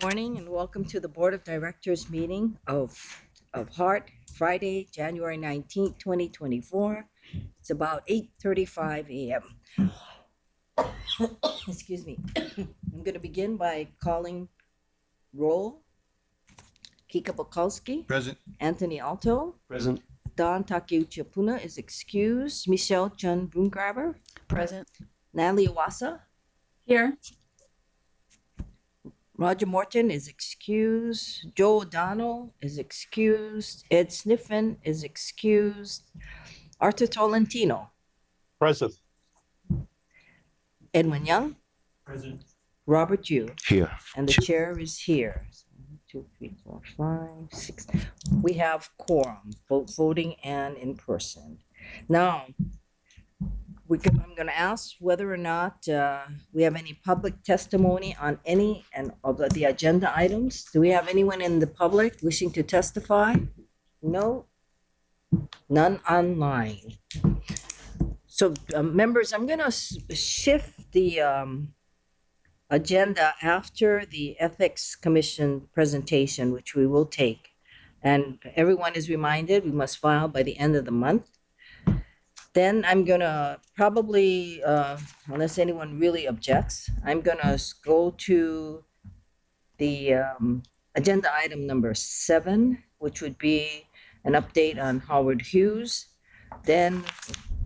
morning and welcome to the Board of Directors meeting of HART, Friday, January 19th, 2024. It's about 8:35 a.m. Excuse me. I'm going to begin by calling roll. Kika Bukowski, Present. Anthony Alto, Present. Don Takeuchi Puna is excused, Michelle Chun Boongrabber, Present. Natalie Iwasa, Here. Roger Morton is excused. Joe O'Donnell is excused. Ed Sniffen is excused. Arthur Tolentino. Present. Edwin Young. Present. Robert Yu. Here. And the chair is here. 1, 2, 3, 4, 5, 6. We have quorum, both voting and in person. Now, I'm going to ask whether or not we have any public testimony on any of the agenda items. Do we have anyone in the public wishing to testify? No? None online. So, members, I'm going to shift the agenda after the Ethics Commission presentation, which we will take. And everyone is reminded we must file by the end of the month. Then I'm gonna probably, unless anyone really objects, I'm gonna go to the agenda item number 7, which would be an update on Howard Hughes. Then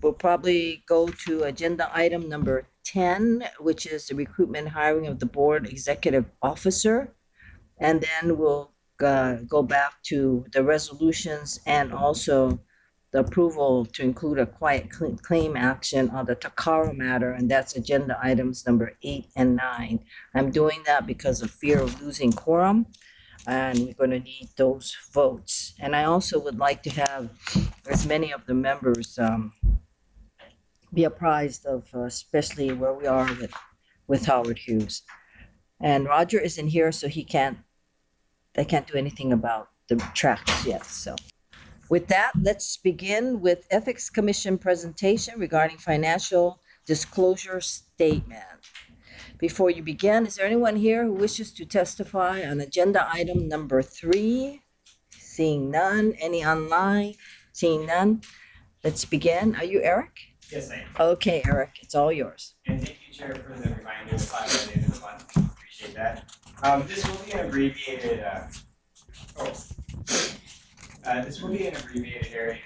we'll probably go to agenda item number 10, which is the recruitment hiring of the board executive officer. And then we'll go back to the resolutions and also the approval to include a quiet claim action on the Takara matter, and that's agenda items number 8 and 9. I'm doing that because of fear of losing quorum, and we're going to need those votes. And I also would like to have as many of the members be apprised of, especially where we are with Howard Hughes. And Roger isn't here, so I can't do anything about the tracks yet, so. With that, let's begin with Ethics Commission presentation regarding financial disclosure statement. Before you begin, is there anyone here who wishes to testify on agenda item number 3? Seeing none. Any online? Seeing none. Let's begin. Are you Eric? Yes, I am. Okay, Eric, it's all yours. And thank you, Chair, for the reminder to file by the end of the month. Appreciate that. This will be an abbreviated, this will be an abbreviated area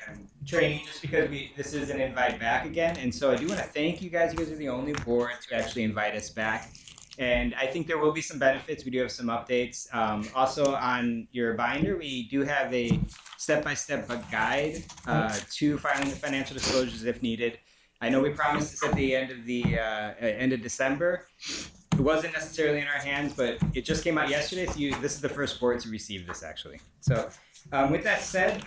training just because this is an invite back again. And so I do want to thank you guys. You guys are the only board to actually invite us back. And I think there will be some benefits. We do have some updates. Also on your binder, we do have a step-by-step guide to filing the financial disclosures if needed. I know we promised this at the end of December. It wasn't necessarily in our hands, but it just came out yesterday. So this is the first board to receive this, actually. So with that said,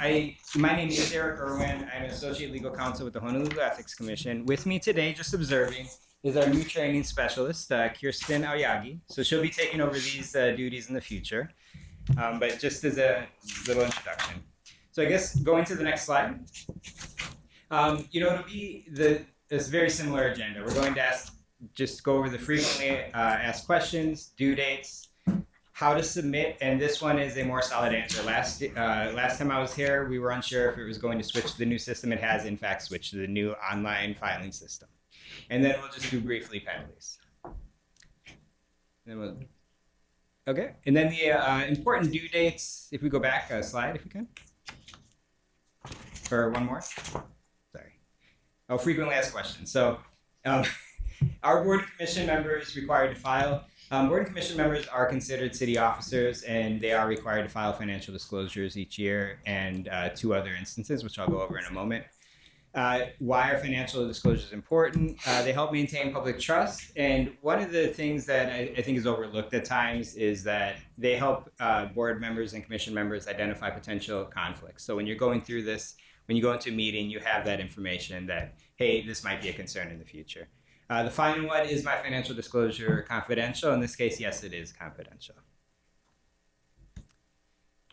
my name is Eric Irwin. I'm an associate legal counsel with the Honolulu Ethics Commission. With me today, just observing, is our new training specialist, Kirsten Aoyagi. So she'll be taking over these duties in the future. But just as a little introduction. So I guess going to the next slide. It'll be this very similar agenda. We're going to just go over the frequently asked questions, due dates, how to submit, and this one is a more solid answer. Last time I was here, we were unsure if it was going to switch to the new system. It has, in fact, switched to the new online filing system. And then we'll just do briefly penalties. Okay, and then the important due dates, if we go back a slide, if we can. Or one more. Sorry. Oh, frequently asked questions. So our board and commission members required to file. Board and commission members are considered city officers, and they are required to file financial disclosures each year, and 2 other instances, which I'll go over in a moment. Why are financial disclosures important? They help maintain public trust, and one of the things that I think is overlooked at times is that they help board members and commission members identify potential conflicts. So when you're going through this, when you go into a meeting, you have that information that, hey, this might be a concern in the future. The final one, is my financial disclosure confidential? In this case, yes, it is confidential.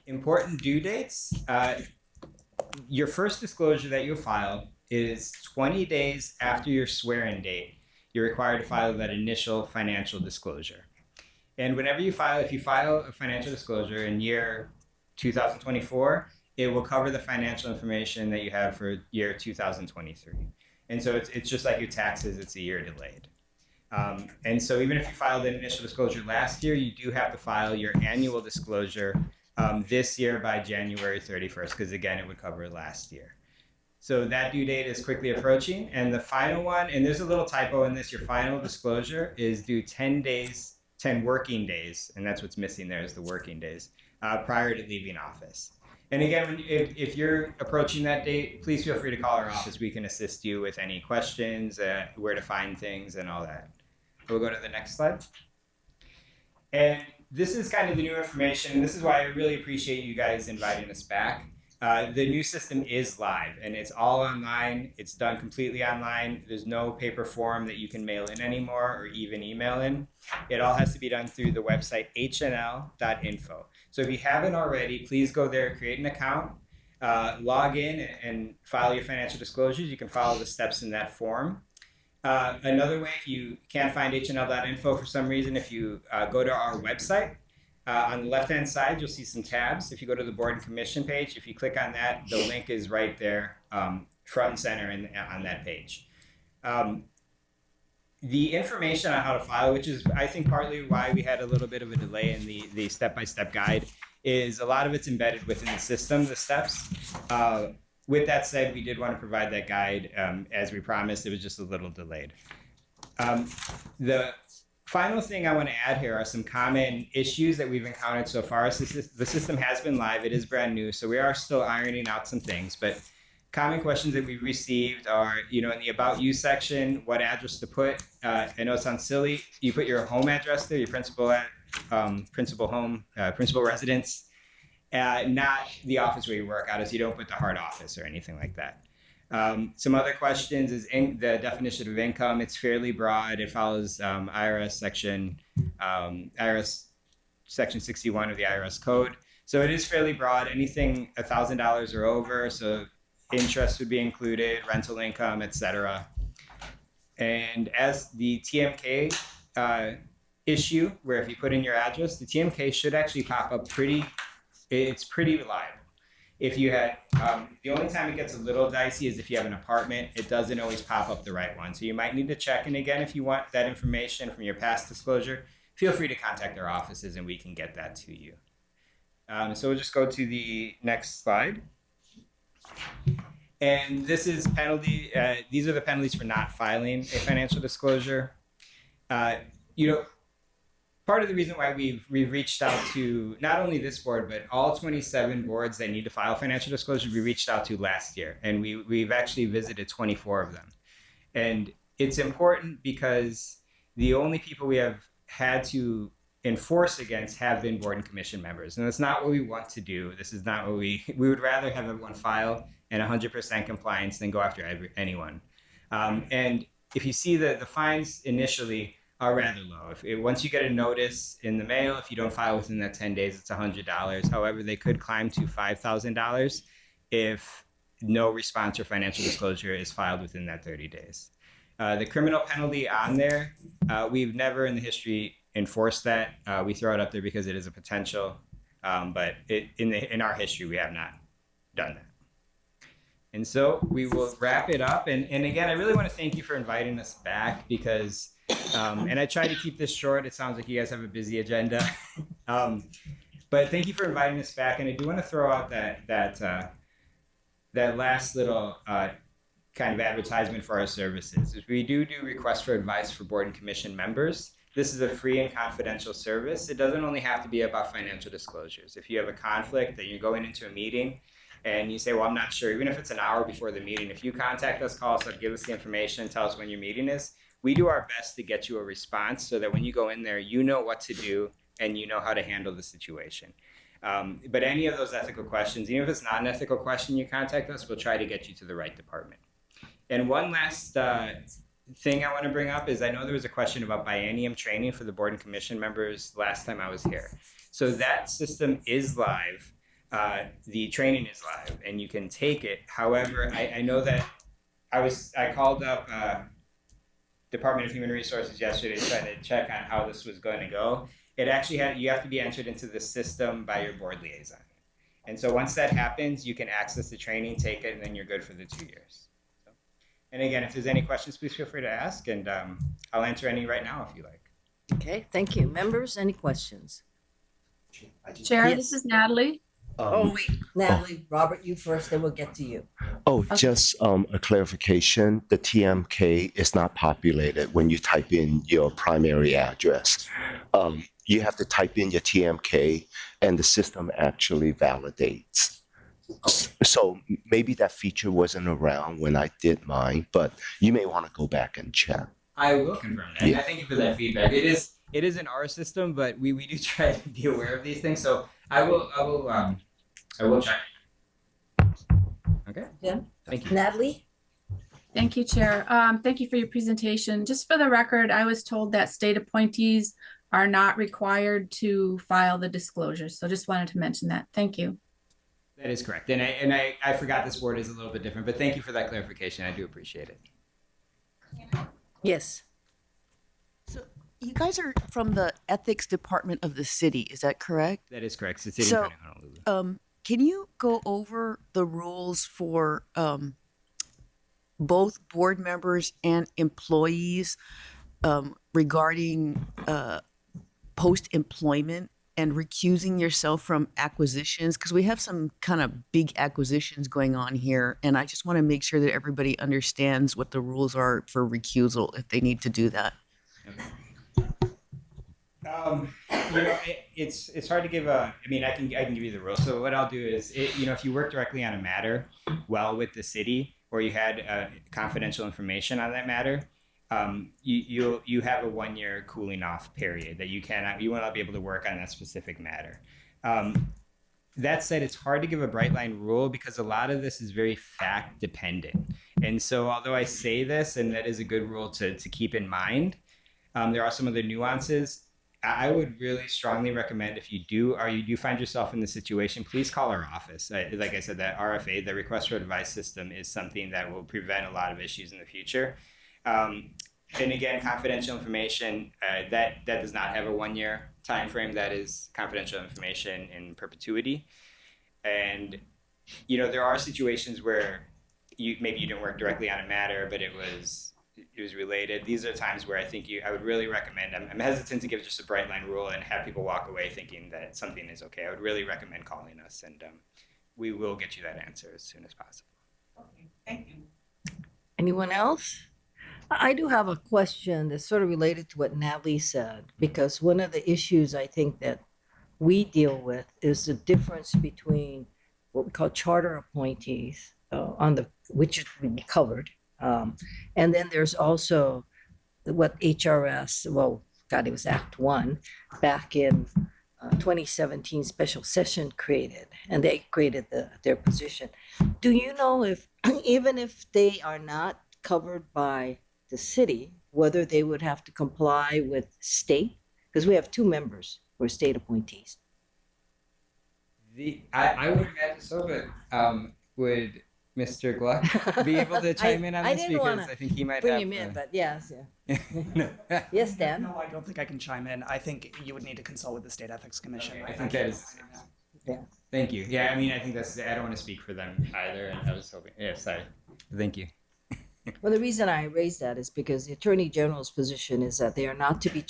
Important due dates. Your first disclosure that you file is 20 days after your swear-in date. You're required to file that initial financial disclosure. And whenever you file, if you file a financial disclosure in year 2024, it will cover the financial information that you have for year 2023. And so it's just like your taxes, it's a year delayed. And so even if you filed an initial disclosure last year, you do have to file your annual disclosure this year by January 31st, because again, it would cover last year. So that due date is quickly approaching. And the final one, and there's a little typo in this, your final disclosure is due 10 working days, and that's what's missing there is the working days, prior to leaving office. And again, if you're approaching that date, please feel free to call our office. We can assist you with any questions, where to find things and all that. We'll go to the next slide. And this is kind of the new information. And this is why I really appreciate you guys inviting us back. The new system is live and it's all online. It's done completely online. There's no paper form that you can mail in anymore or even email in. It all has to be done through the website hnl.info. So if you haven't already, please go there, create an account, log in and file your financial disclosures. You can follow the steps in that form. Another way, if you can't find hnl.info for some reason, if you go to our website, on the left-hand side, you'll see some tabs. If you go to the board and commission page, if you click on that, the link is right there, front and center on that page. The information on how to file, which is, I think, partly why we had a little bit of a delay in the step-by-step guide, is a lot of it's embedded within the system, the steps. With that said, we did want to provide that guide as we promised. It was just a little delayed. The final thing I want to add here are some common issues that we've encountered so far. The system has been live. It is brand new, so we are still ironing out some things. But common questions that we've received are, in the About You section, what address to put. I know it sounds silly. You put your home address there, your principal home, principal residence, not the office where you work out, so you don't put the hard office or anything like that. Some other questions is the definition of income. It's fairly broad. It follows IRS section 61 of the IRS code. So it is fairly broad. Anything $1,000 or over. So interest would be included, rental income, etc. And as the TMK issue, where if you put in your address, the TMK should actually pop up it's pretty reliable. If you had, the only time it gets a little dicey is if you have an apartment, it doesn't always pop up the right one. So you might need to check. And again, if you want that information from your past disclosure, feel free to contact our offices and we can get that to you. So we'll just go to the next slide. And this is penalty. These are the penalties for not filing a financial disclosure. Part of the reason why we've reached out to not only this board, but all 27 boards that need to file financial disclosure, we reached out to last year. And we've actually visited 24 of them. And it's important because the only people we have had to enforce against have been board and commission members. And that's not what we want to do. This is not what we would rather have everyone file and 100% compliance than go after anyone. And if you see the fines initially are rather low. Once you get a notice in the mail, if you don't file within that 10 days, it's $100. However, they could climb to $5,000 if no response or financial disclosure is filed within that 30 days. The criminal penalty on there, we've never in the history enforced that. We throw it up there because it is a potential, but in our history, we have not done that. And so we will wrap it up. And again, I really want to thank you for inviting us back because and I try to keep this short. It sounds like you guys have a busy agenda. But thank you for inviting us back. And I do want to throw out that last little kind of advertisement for our services. We do requests for advice for board and commission members. This is a free and confidential service. It doesn't only have to be about financial disclosures. If you have a conflict that you're going into a meeting and you say, well, I'm not sure, even if it's an hour before the meeting, if you contact us, call us up, give us the information, tell us when your meeting is, we do our best to get you a response so that when you go in there, you know what to do and you know how to handle the situation. But any of those ethical questions, even if it's not an ethical question, you contact us, we'll try to get you to the right department. And one last thing I want to bring up is I know there was a question about biennium training for the board and commission members last time I was here. So that system is live. The training is live and you can take it. However, I know that I called up Department of Human Resources yesterday to try to check on how this was going to go. it actually you have to be entered into the system by your board liaison. And so once that happens, you can access the training, take it, and then you're good for the 2 years. So, and again, if there's any questions, please feel free to ask, and I'll answer any right now if you like. Okay, thank you. Members, any questions? Chair, Yes. this is Natalie. Oh, wait, Natalie, Robert, you first, then we'll get to you. Just a clarification. The TMK is not populated when you type in your primary address. You have to type in your TMK and the system actually validates. So maybe that feature wasn't around when I did mine, but you may want to go back and check. I will confirm that. Yeah. I thank you for that feedback. It is in our system, but we do try to be aware of these things. So I will check. Okay. Yeah. Thank you. Natalie? Thank you, Chair. Thank you for your presentation. Just for the record, I was told that state appointees are not required to file the disclosures. So just wanted to mention that. Thank you. That is correct. And I forgot this board is a little bit different, but thank you for that clarification. I do appreciate it. Yes. So you guys are from the ethics department of the city, is that correct? That is correct. It's the city So, of Honolulu. Can you go over the rules for both board members and employees regarding post-employment and recusing yourself from acquisitions? Because we have some kind of big acquisitions going on here, and I just want to make sure that everybody understands what the rules are for recusal if they need to do that. It's hard to give I mean, I can give you the rules. So what I'll do is, if you work directly on a matter well with the city, or you had confidential information on that matter, you have a 1 year cooling off period that you will not be able to work on that specific matter. That said, it's hard to give a bright line rule because a lot of this is very fact dependent. And so although I say this, and that is a good rule to keep in mind, there are some other nuances. I would really strongly recommend if you do find yourself in this situation, please call our office. Like I said, that RFA, the request for advice system, is something that will prevent a lot of issues in the future. And again, confidential information, that does not have a 1 year time frame. That is confidential information in perpetuity. And there are situations where maybe you didn't work directly on a matter, but it was related. These are times where I think I would really recommend. I'm hesitant to give just a bright line rule and have people walk away thinking that something is okay. I would really recommend calling us, and we will get you that answer as soon as possible. Okay, thank you. Anyone else? I do have a question that's sort of related to what Natalie said, because one of the issues I think that we deal with is the difference between what we call charter appointees, which we covered, and then there's also what HRS, it was Act 1 back in 2017 special session created, and they created their position. Do you know if, even if they are not covered by the city, whether they would have to comply with state? Because we have 2 members who are state appointees. I would imagine so, but would Mr. Gluck be able to chime in on I this? didn't Because wanna I think he might Bring have. him in, but yes, yeah. No. Yes, Dan? No, I don't think I can chime in. I think you would need to consult with the State Ethics Commission. Okay, I think that is. Yeah. Thank you. Yeah, I mean, I think I don't want to speak for them either, and I was hoping. Yeah, sorry. Thank you. Well, the reason I raise that is because the Attorney General's position is that they are not to be,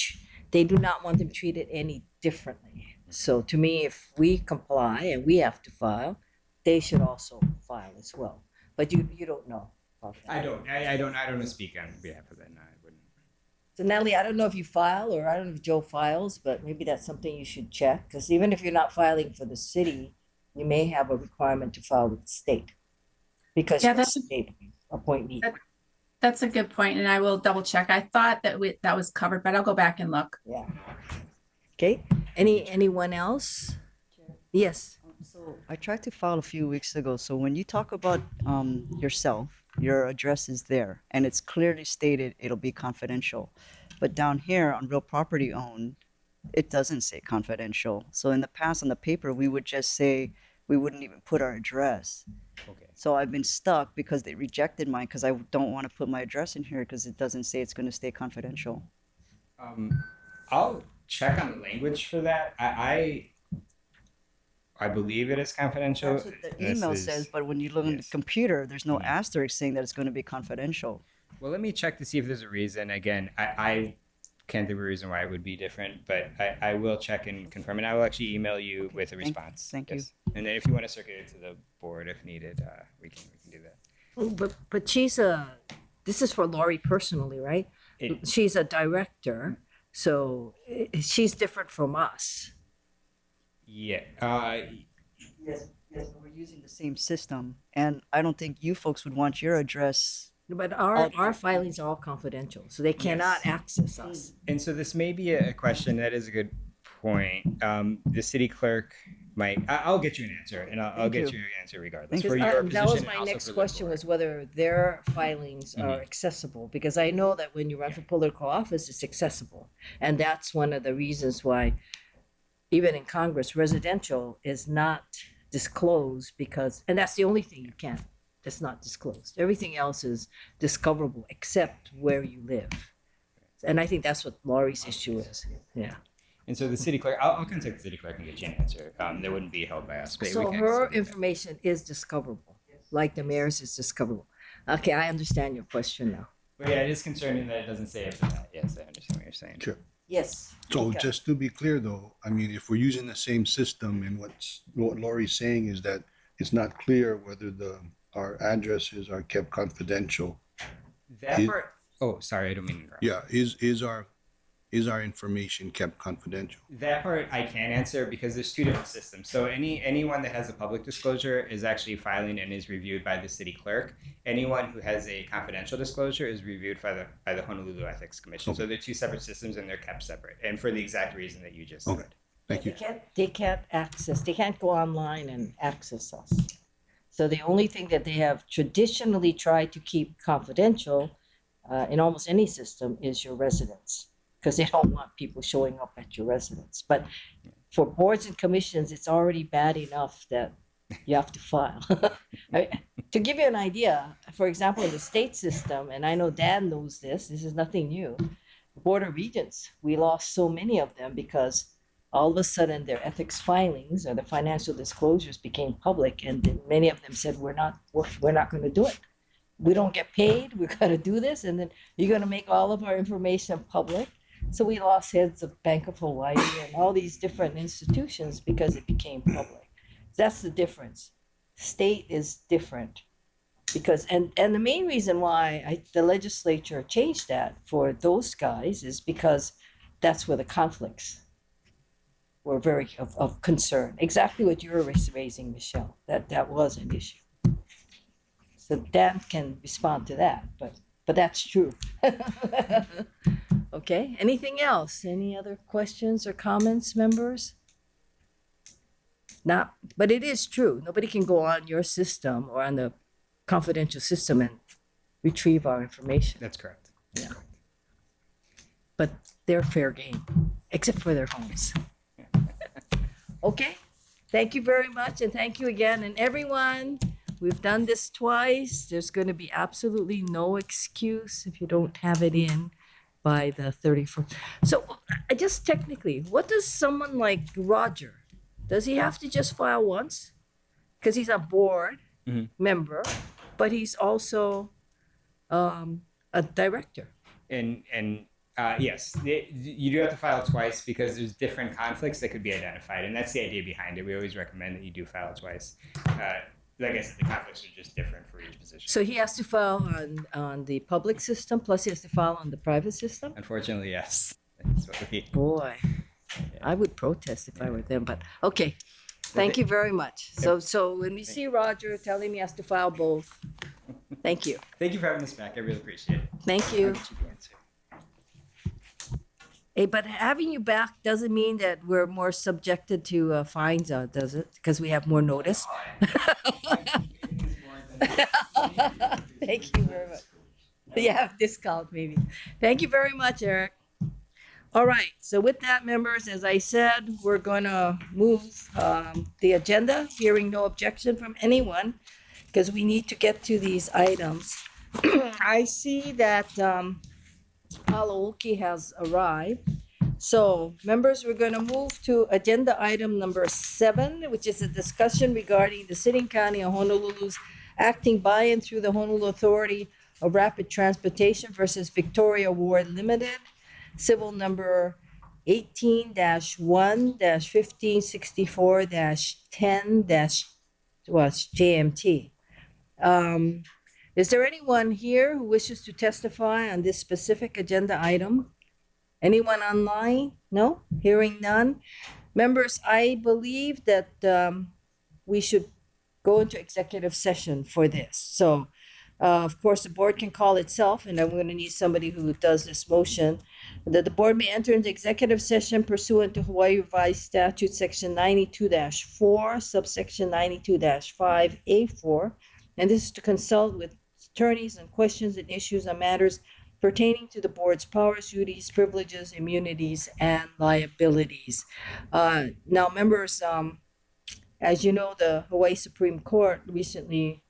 they do not want them treated any differently. So to me, if we comply and we have to file, they should also file as well. But you don't know about that. I don't want to speak on behalf of them. No, I wouldn't. So Natalie, I don't know if you file, or I don't know if Joe files, but maybe that's something you should check, because even if you're not filing for the city, you may have a requirement to file with the state. Because Yeah, you're a that's- state appointee. That's a good point, and I will double check. I thought that that was covered, but I'll go back and look. Yeah. Okay, anyone else? Yes. So I tried to file a few weeks ago. So when you talk about yourself, your address is there, and it's clearly stated it'll be confidential. But down here on real property owned, it doesn't say confidential. So in the past on the paper, we would just say we wouldn't even put our address. Okay. So I've been stuck because they rejected mine because I don't want to put my address in here because it doesn't say it's going to stay confidential. I'll check on the language for that. I believe it is confidential. That's what the This email is- says, but when you look in the yes. computer, there's no Mhm. asterisk saying that it's going to be confidential. Well, let me check to see if there's a reason. Again, I can't think of a reason why it would be different, but I will check and confirm, and I will actually email you with a response. thank you. And then if you want to circulate it to the board if needed, we can do that. Oh, but this is for Lori personally, right? It- She's a director, so she's different from us. Yeah. Yes, we're using the same system, and I don't think you folks would want your address. But All- our filings are all confidential, so they cannot access us. And so this may be a question. That is a good point. The city clerk might. I'll get you an answer, and I'll Thank get you. you an answer regardless. Thank For you. your That was position and my also next for the question board. was whether their filings are accessible, because I know that when you run for political office, it's accessible. And that's one of the reasons why, even in Congress, residential is not disclosed because, and that's the only thing you can, that's not disclosed. Everything else is discoverable except where you live. And I think that's what Laurie's issue is. Yeah. And so the city clerk, I'll contact the city clerk and get you an answer. That wouldn't be held by us. But we So can her certainly do that. information is discoverable, like the mayor's is discoverable. Okay, I understand your question now. But yeah, it is concerning that it doesn't say it for that. Yes, I understand what you're saying. Sure. Yes. So Okay. just to be clear though, I mean, if we're using the same system and what Lori's saying is that it's not clear whether our addresses are kept confidential. That Is- part. Oh, sorry, I don't mean to interrupt. Yeah, is our information kept confidential? That part I can't answer because there's two different systems. So anyone that has a public disclosure is actually filing and is reviewed by the city clerk. Anyone who has a confidential disclosure is reviewed by the Honolulu Ethics Commission. So they're two separate systems and they're kept separate, and for the exact reason that you just Okay. said. Thank you. They can't go online and access us. So the only thing that they have traditionally tried to keep confidential in almost any system is your residence, because they don't want people showing up at your residence. But for boards and commissions, it's already bad enough that you have to file. To give you an idea, for example, in the state system, and I know Dan knows this is nothing new, Board of Regents, we lost so many of them because all of a sudden their ethics filings or the financial disclosures became public, and then many of them said, we're not going to do it. We don't get paid. We're going to do this, and then you're going to make all of our information public. So we lost heads of Bank of Hawaii and all these different institutions because it became public. That's the difference. State is different because, and the main reason why the legislature changed that for those guys is because that's where the conflicts were very of concern. Exactly what you were raising, Michelle. That was an issue. So Dan can respond to that, but that's true. Okay, anything else? Any other questions or comments, members? Not, but it is true. Nobody can go on your system or on the confidential system and retrieve our information. That's correct. But they're fair game, except for their homes. Okay, thank you very much, and thank you again. And everyone, we've done this twice. There's going to be absolutely no excuse if you don't have it in by the 31st. So just technically, what does someone like Roger, does he have to just file once? Because he's a board member, but he's also a director. And yes, you do have to file twice because there's different conflicts that could be identified, and that's the idea behind it. We always recommend that you do file twice. Like I said, the conflicts are just different for each position. So he has to file on the public system, plus he has to file on the private system? Unfortunately, yes. That's what we. Boy, I would protest if I were them, but okay. Thank you very much. So when we see Roger, tell him he has to file both. Thank you. Thank you for having us back. I really appreciate it. Thank I'll you. get you the answer. Hey, but having you back doesn't mean that we're more subjected to fines, does it? Because we have more notice. Thank you very much. Yeah, discount maybe. Thank you very much, Eric. All right, so with that, members, as I said, we're going to move the agenda, hearing no objection from anyone, because we need to get to these items. I see that Palaoki has arrived, So, members, we're going to move to agenda item number 7, which is a discussion regarding the City and County of Honolulu's acting by and through the Honolulu Authority of Rapid Transportation versus Victoria Ward Limited, civil number 18-1-1564-10-JMT. Is there anyone here who wishes to testify on this specific agenda item? Anyone online? No? Hearing none? Members, I believe that we should go into executive session for this. So, of course, the board can call itself, and I'm going to need somebody who does this motion, that the board may enter into executive session pursuant to Hawaii Revised Statute, Section 92-4, subsection 92-5A4, and this is to consult with attorneys on questions and issues on matters pertaining to the board's powers, duties, privileges, immunities, and liabilities. Now, members, as you know, the Hawaii Supreme Court recently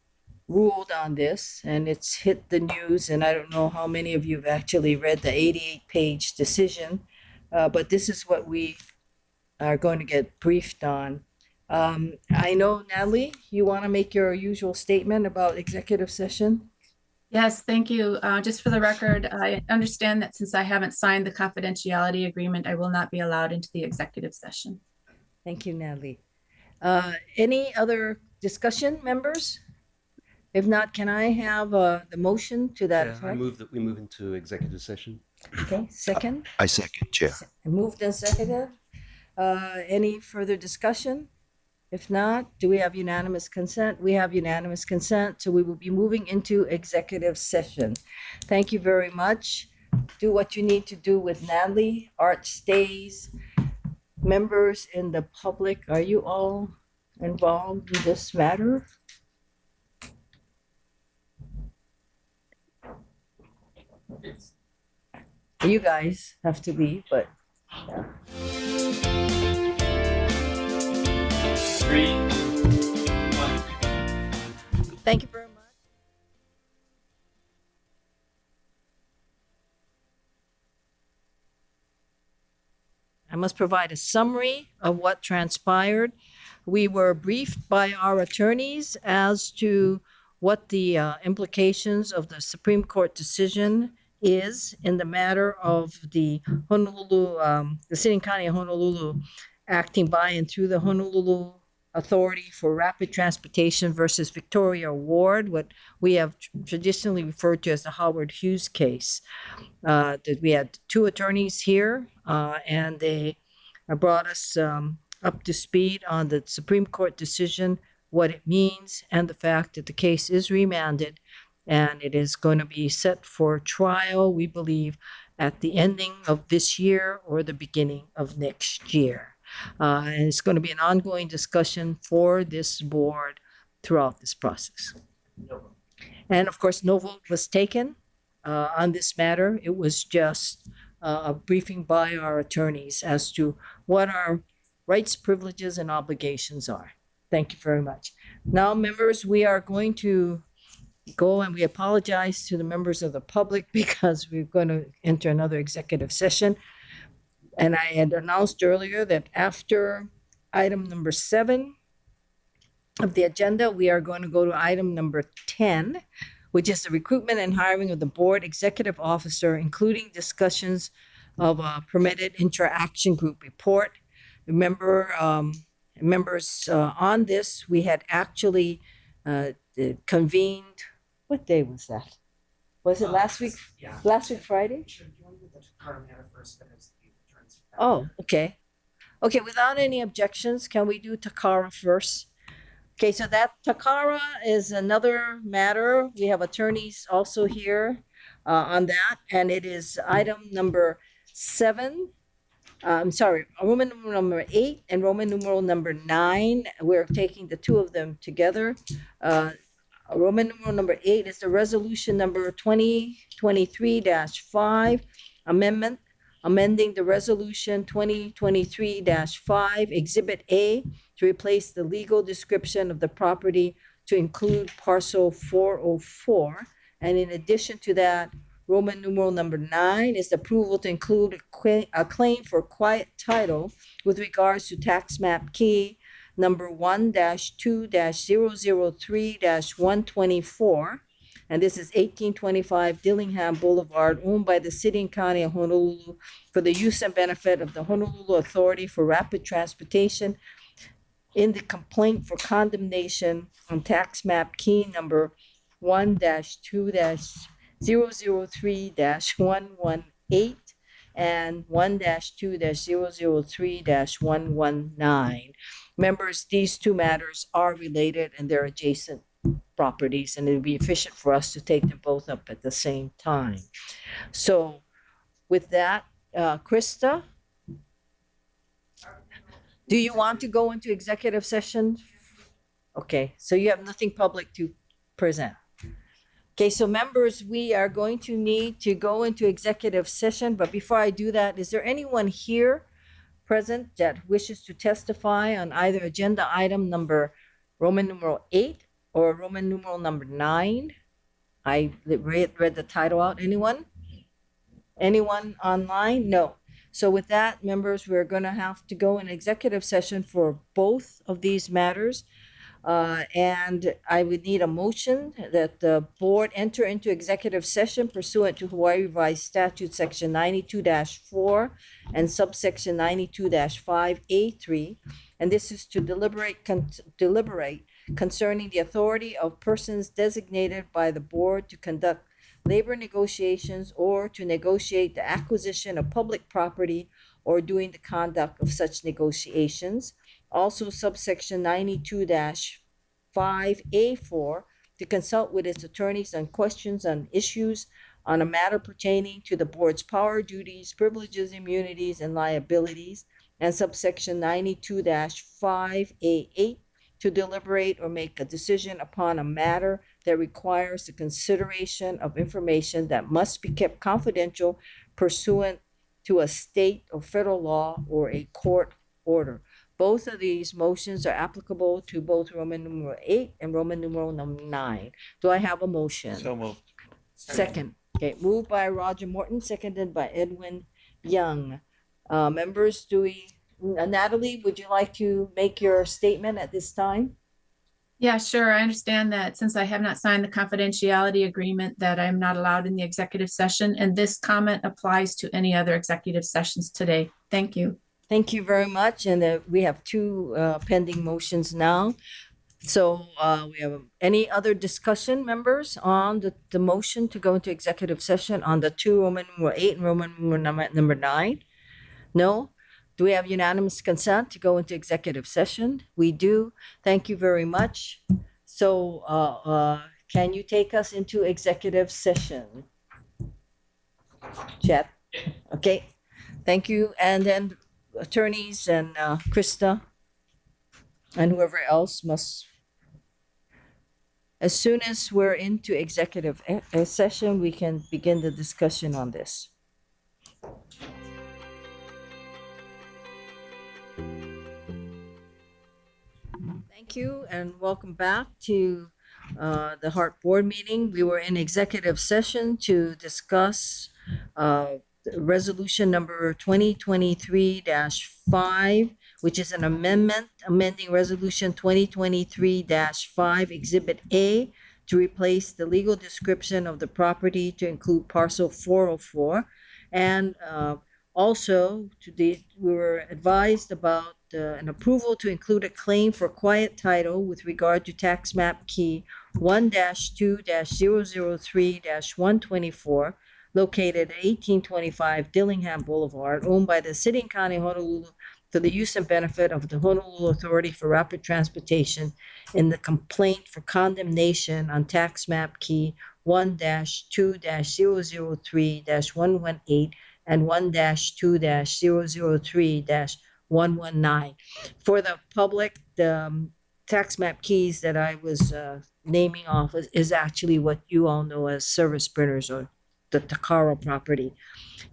ruled on this, and it's hit the news, and I don't know how many of you have actually read the 88-page decision, but this is what we are going to get briefed on. I know, Natalie, you want to make your usual statement about executive session? Yes, thank you. Just for the record, I understand that since I haven't signed the confidentiality agreement, I will not be allowed into the executive session. Thank you, Natalie. Any other discussion, members? If not, can I have the motion to that I effect? move that we move into executive session. Okay, second? I second, Chair. Moved and seconded. Any further discussion? If not, do we have unanimous consent? We have unanimous consent, so we will be moving into executive session. Thank you very much. Do what you need to do with Natalie. Art stays. Members in the public, are you all involved in this matter? You guys have to be, but yeah. 3, 1. Thank you very much. I must provide a summary of what transpired. We were briefed by our attorneys as to what the implications of the Supreme Court decision is in the matter of the Honolulu, the City and County of Honolulu acting by and through the Honolulu Authority for Rapid Transportation versus Victoria Ward, what we have traditionally referred to as the Howard Hughes case. That we had two attorneys here, and they brought us up to speed on the Supreme Court decision, what it means, and the fact that the case is remanded and it is going to be set for trial, we believe, at the ending of this year or the beginning of next year. And it's going to be an ongoing discussion for this board throughout this process. And of course, no vote was taken on this matter. It was just a briefing by our attorneys as to what our rights, privileges, and obligations are. Thank you very much. Now, members, we are going to go, and we apologize to the members of the public because we're going to enter another executive session. And I had announced earlier that after item number 7 of the agenda, we are going to go to item number 10, which is the recruitment and hiring of the board executive officer, including discussions of a permitted interaction group report. Remember, members, on this, we had actually convened, what day was that? Was it last week? Yeah. Last week, Friday? Sure. Do you want to do the Takara matter first, but as the attorneys? Oh, okay. Okay, without any objections, can we do Takara first? Okay, so that Takara is another matter. We have attorneys also here on that, and it is item number 7. Roman numeral number 8 and Roman numeral number 9. We're taking the two of them together. Roman numeral number 8 is the resolution number 2023-5 amendment, amending the resolution 2023-5 Exhibit A to replace the legal description of the property to include parcel 404. And in addition to that, Roman numeral number 9 is the approval to include a claim for quiet title with regards to tax map key number 1-2-003-124. And this is 1825 Dillingham Boulevard, owned by the city and county of Honolulu for the use and benefit of the Honolulu Authority for Rapid Transportation in the complaint for condemnation on tax map key number 1-2-003-118 and 1-2-003-119. Members, these two matters are related and they're adjacent properties, and it would be efficient for us to take them both up at the same time. So with that, Krista, do you want to go into executive session? Okay, so you have nothing public to present. Okay, so members, we are going to need to go into executive session, but before I do that, is there anyone here present that wishes to testify on either agenda item number Roman numeral 8 or Roman numeral number 9? I read the title out. Anyone? Anyone online? No. So with that, members, we're going to have to go in executive session for both of these matters. And I would need a motion that the board enter into executive session pursuant to Hawaii Revised Statute Section 92-4 and subsection 92-5A3. And this is to deliberate concerning the authority of persons designated by the board to conduct labor negotiations or to negotiate the acquisition of public property or doing the conduct of such negotiations. Also subsection 92-5A4 to consult with its attorneys on questions on issues on a matter pertaining to the board's power, duties, privileges, immunities, and liabilities. And subsection 92-5A8 to deliberate or make a decision upon a matter that requires the consideration of information that must be kept confidential pursuant to a state or federal law or a court order. Both of these motions are applicable to both Roman numeral 8 and Roman numeral number 9. Do I have a motion? So moved. Second. Okay, moved by Roger Morton, seconded by Edwin Young. Members, Natalie, would you like to make your statement at this time? Yeah, sure. I understand that since I have not signed the confidentiality agreement that I'm not allowed in the executive session, and this comment applies to any other executive sessions today. Thank you. Thank you very much. And we have two pending motions now. So we have any other discussion, members, on the motion to go into executive session on the two Roman numeral 8 and Roman numeral number 9? No? Do we have unanimous consent to go into executive session? We do. Thank you very much. So can you take us into executive session? Chet? Okay. Thank you. And then attorneys and Krista and whoever else must. As soon as we're into executive session, we can begin the discussion on this. Thank you and welcome back to the Heart Board meeting. We were in executive session to discuss resolution number 2023-5, which is an amendment amending resolution 2023-5 Exhibit A to replace the legal description of the property to include parcel 404. And also, we were advised about an approval to include a claim for quiet title with regard to tax map key 1-2-003-124, located at 1825 Dillingham Boulevard, owned by the City and County of Honolulu for the use and benefit of the Honolulu Authority for Rapid Transportation in the complaint for condemnation on tax map key 1-2-003-118 and 1-2-003-119. For the public, the tax map keys that I was naming off is actually what you all know as service printers or the Takara property.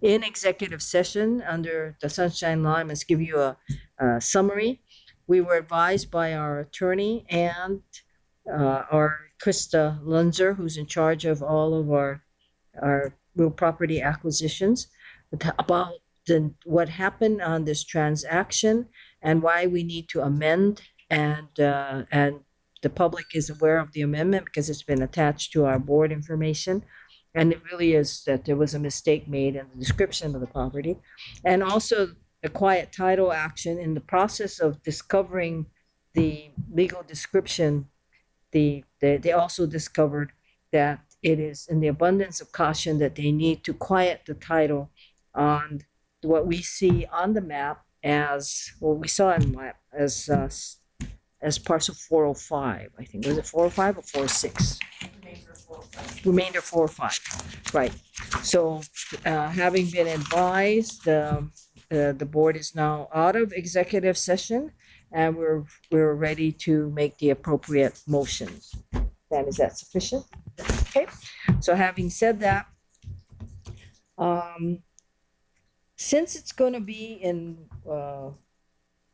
In executive session under the Sunshine Law, I must give you a summary. We were advised by our attorney and our Krista Lunzer, who's in charge of all of our real property acquisitions about what happened on this transaction and why we need to amend, and the public is aware of the amendment because it's been attached to our board information. And it really is that there was a mistake made in the description of the property. And also the quiet title action. In the process of discovering the legal description, they also discovered that it is in the abundance of caution that they need to quiet the title on what we see on the map as, well, we saw in the map as parcel 405, I think. Was it 405 or 46? Remainder 405, right. So having been advised, the board is now out of executive session and we're ready to make the appropriate motions. Then is that sufficient? Okay, so having said that, since it's going to be in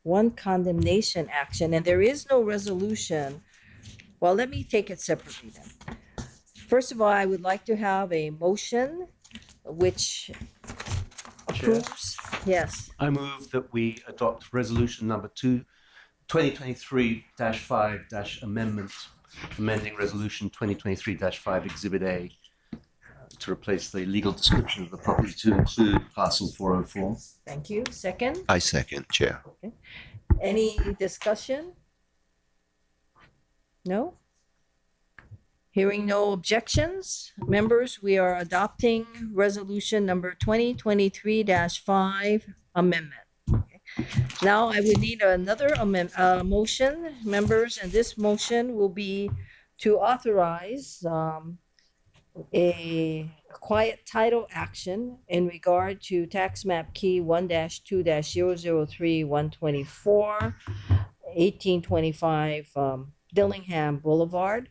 one condemnation action and there is no resolution, well, let me take it separately then. First of all, I would like to have a motion which approves. Yes, I move that we adopt resolution number 2023-5 amendment, amending resolution 2023-5 Exhibit A to replace the legal description of the property to include parcel 404. thank you. Second, I second, Chair. any discussion? No? Hearing no objections, members, we are adopting resolution number 2023-5 amendment. Okay. Now I would need another motion, members, and this motion will be to authorize a quiet title action in regard to tax map key 1-2-003-124, 1825 Dillingham Boulevard,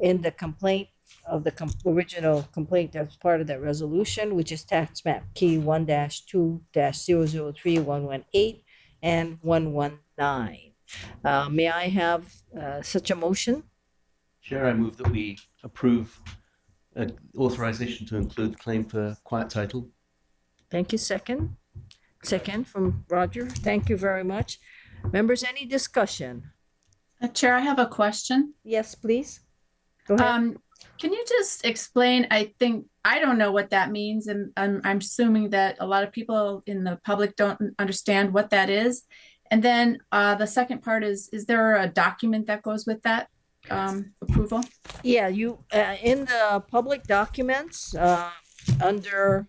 in the complaint of the original complaint that's part of that resolution, which is tax map key 1-2-003-118 and 119. May I have such a motion? Chair, I move that we approve authorization to include the claim for quiet title. Thank you. Second. Second from Roger. Thank you very much. Members, any discussion? Chair, I have a question. Yes, please. Go ahead. Can you just explain? I don't know what that means, and I'm assuming that a lot of people in the public don't understand what that is. And then the second part is there a document that goes with that approval? Yeah, you in the public documents under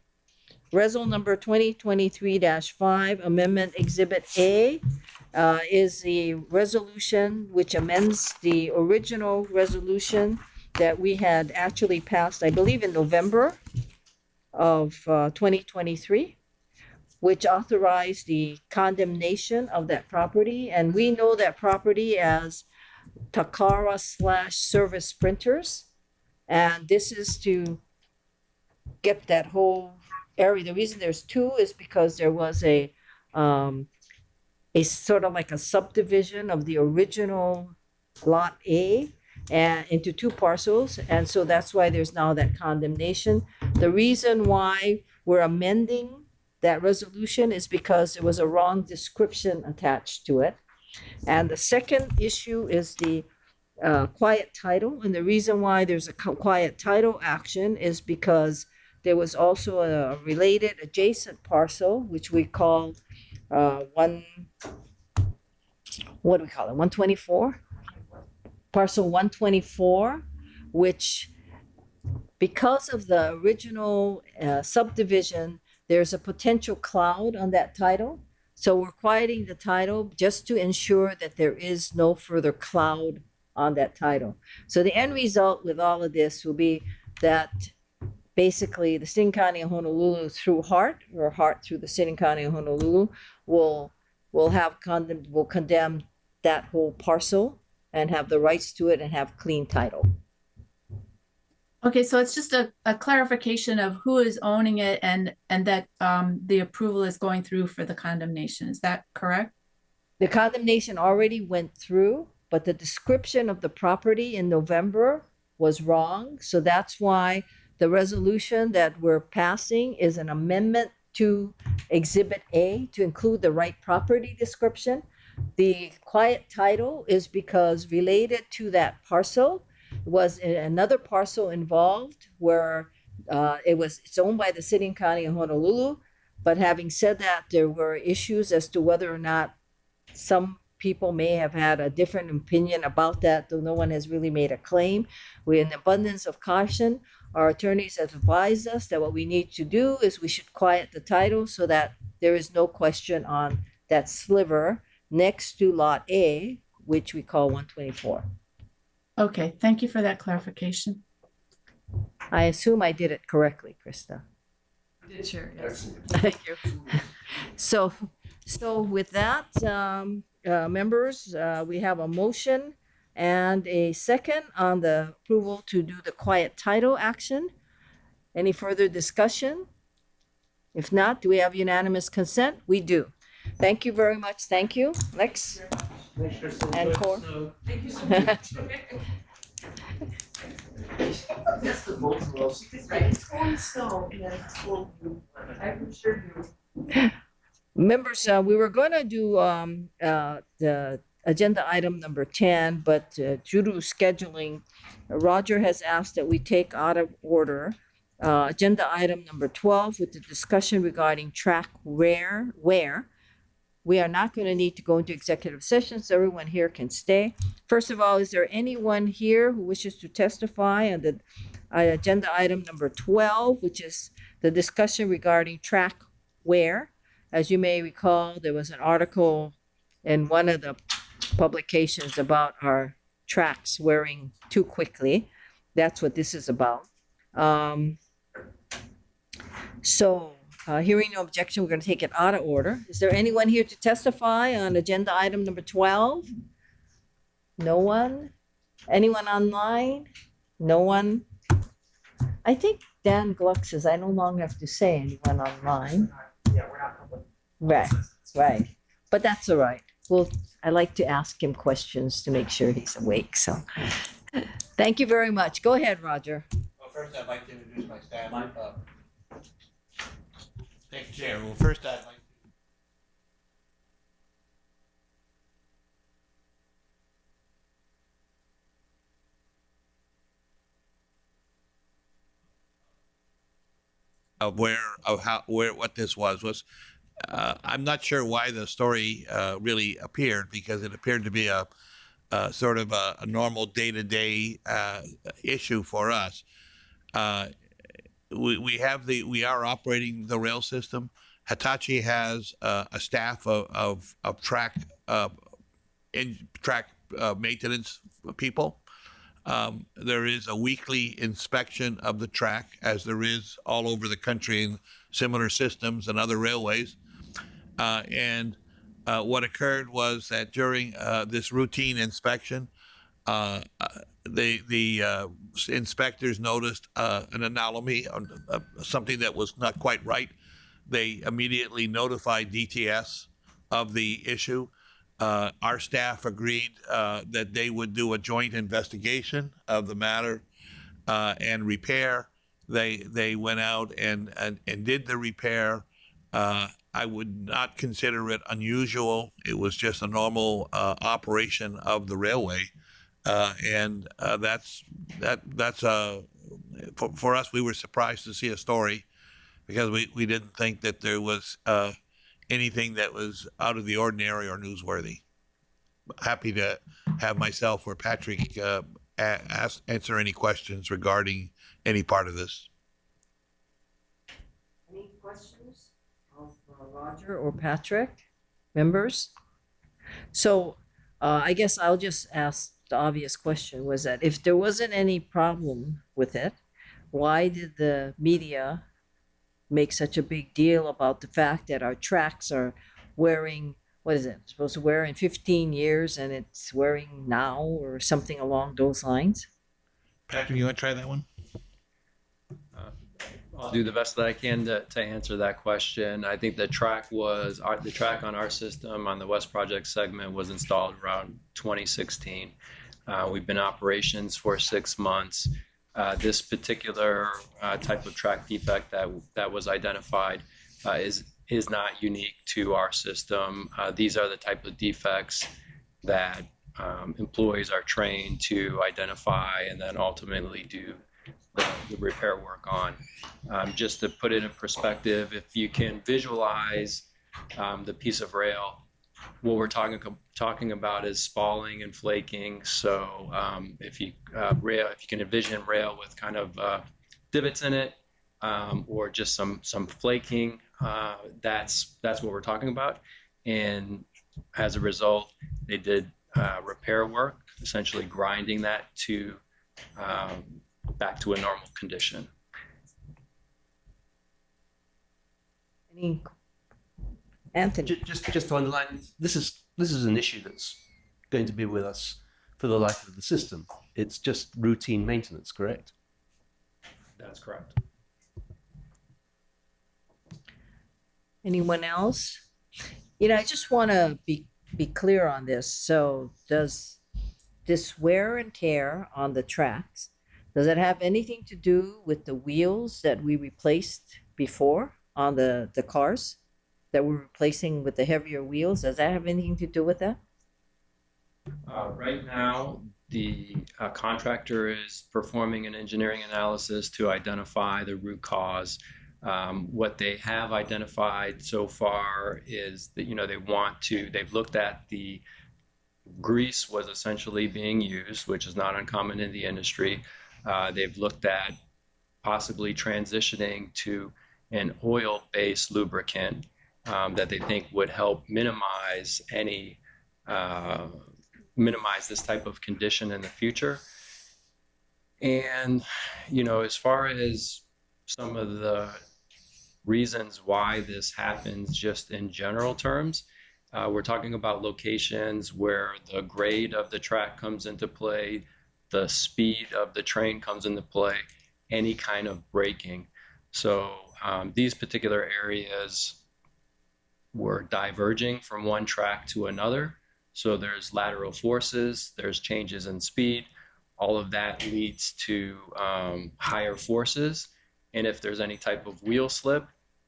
Resol number 2023-5 Amendment Exhibit A is the resolution which amends the original resolution that we had actually passed, I believe, in November of 2023, which authorized the condemnation of that property. And we know that property as Takara/Service Printers. And this is to get that whole area. The reason there's two is because there was a sort of like a subdivision of the original Lot A and into two parcels. And so that's why there's now that condemnation. The reason why we're amending that resolution is because there was a wrong description attached to it. And the second issue is the quiet title. And the reason why there's a quiet title action is because there was also a related adjacent parcel, which we call 124? Parcel 124, which because of the original subdivision, there's a potential cloud on that title. So we're quieting the title just to ensure that there is no further cloud on that title. So the end result with all of this will be that basically the City and County of Honolulu through HART, or HART through the City and County of Honolulu, will condemn that whole parcel and have the rights to it and have clean title. Okay, so it's just a clarification of who is owning it and that the approval is going through for the condemnation. Is that correct? The condemnation already went through, but the description of the property in November was wrong. So that's why the resolution that we're passing is an amendment to Exhibit A to include the right property description. The quiet title is because related to that parcel was another parcel involved where it's owned by the city and county of Honolulu. But having said that, there were issues as to whether or not some people may have had a different opinion about that, though no one has really made a claim. We, in abundance of caution, our attorneys have advised us that what we need to do is we should quiet the title so that there is no question on that sliver next to Lot A, which we call 124. Okay, thank you for that clarification. I assume I did it correctly, Krista. Sure, yes. Thank you. So with that, members, we have a motion and a second on the approval to do the quiet title action. Any further discussion? If not, do we have unanimous consent? We do. Thank you very much. Thank you. Lex and Cor. Members, we were going to do the agenda item number 10, but due to scheduling, Roger has asked that we take out of order agenda item number 12 with the discussion regarding track where we are not going to need to go into executive session, so everyone here can stay. First of all, is there anyone here who wishes to testify on the agenda item number 12, which is the discussion regarding track where? As you may recall, there was an article in one of the publications about our tracks wearing too quickly. That's what this is about. Hearing no objection, we're going to take it out of order. Is there anyone here to testify on agenda item number 12? No one? Anyone online? No one? I think Dan Gluck says I no longer have to say anyone online. Yeah, we're not public. Right. But that's all right. Well, I like to ask him questions to make sure he's awake, so. Thank you very much. Go ahead, Roger. Well, first I'd like to introduce my staff. Thank you, Chair. Well, first I'd like what this was. I'm not sure why the story really appeared, because it appeared to be a sort of a normal day-to-day issue for us. We are operating the rail system. Hitachi has a staff of track maintenance people. There is a weekly inspection of the track, as there is all over the country in similar systems and other railways. What occurred was that during this routine inspection, the inspectors noticed an anomaly, something that was not quite right. They immediately notified DTS of the issue. Our staff agreed that they would do a joint investigation of the matter and repair. They went out and did the repair. I would not consider it unusual. It was just a normal operation of the railway. For us, we were surprised to see a story, because we didn't think that there was anything that was out of the ordinary or newsworthy. Happy to have myself or Patrick answer any questions regarding any part of this. Any questions of Roger or Patrick, members? So I guess I'll just ask the obvious question, was that if there wasn't any problem with it, why did the media make such a big deal about the fact that our tracks are wearing, what is it, supposed to wear in 15 years and it's wearing now, or something along those lines? Patrick, you want to try that one? I'll do the best that I can to answer that question. I think the track on our system on the West Project segment was installed around 2016. We've been in operations for 6 months. This particular type of track defect that was identified is not unique to our system. These are the type of defects that employees are trained to identify and then ultimately do the repair work on. Just to put it in perspective, if you can visualize the piece of rail, what we're talking about is spalling and flaking. So if you can envision rail with kind of divots in it, or just some flaking, that's what we're talking about. And as a result, they did repair work, essentially grinding that to back to a normal condition. Anthony? Just to underline, this is an issue that's going to be with us for the life of the system. It's just routine maintenance, correct? That's correct. Anyone else? I just want to be clear on this. So does this wear and tear on the tracks, does it have anything to do with the wheels that we replaced before on the cars that we're replacing with the heavier wheels? Does that have anything to do with that? Right now, the contractor is performing an engineering analysis to identify the root cause. What they have identified so far is that they've looked at the grease was essentially being used, which is not uncommon in the industry. They've looked at possibly transitioning to an oil-based lubricant that they think would help minimize this type of condition in the future. And, as far as some of the reasons why this happens just in general terms, we're talking about locations where the grade of the track comes into play, the speed of the train comes into play, any kind of braking. So these particular areas were diverging from one track to another. So there's lateral forces, there's changes in speed. All of that leads to higher forces. And if there's any type of wheel slip,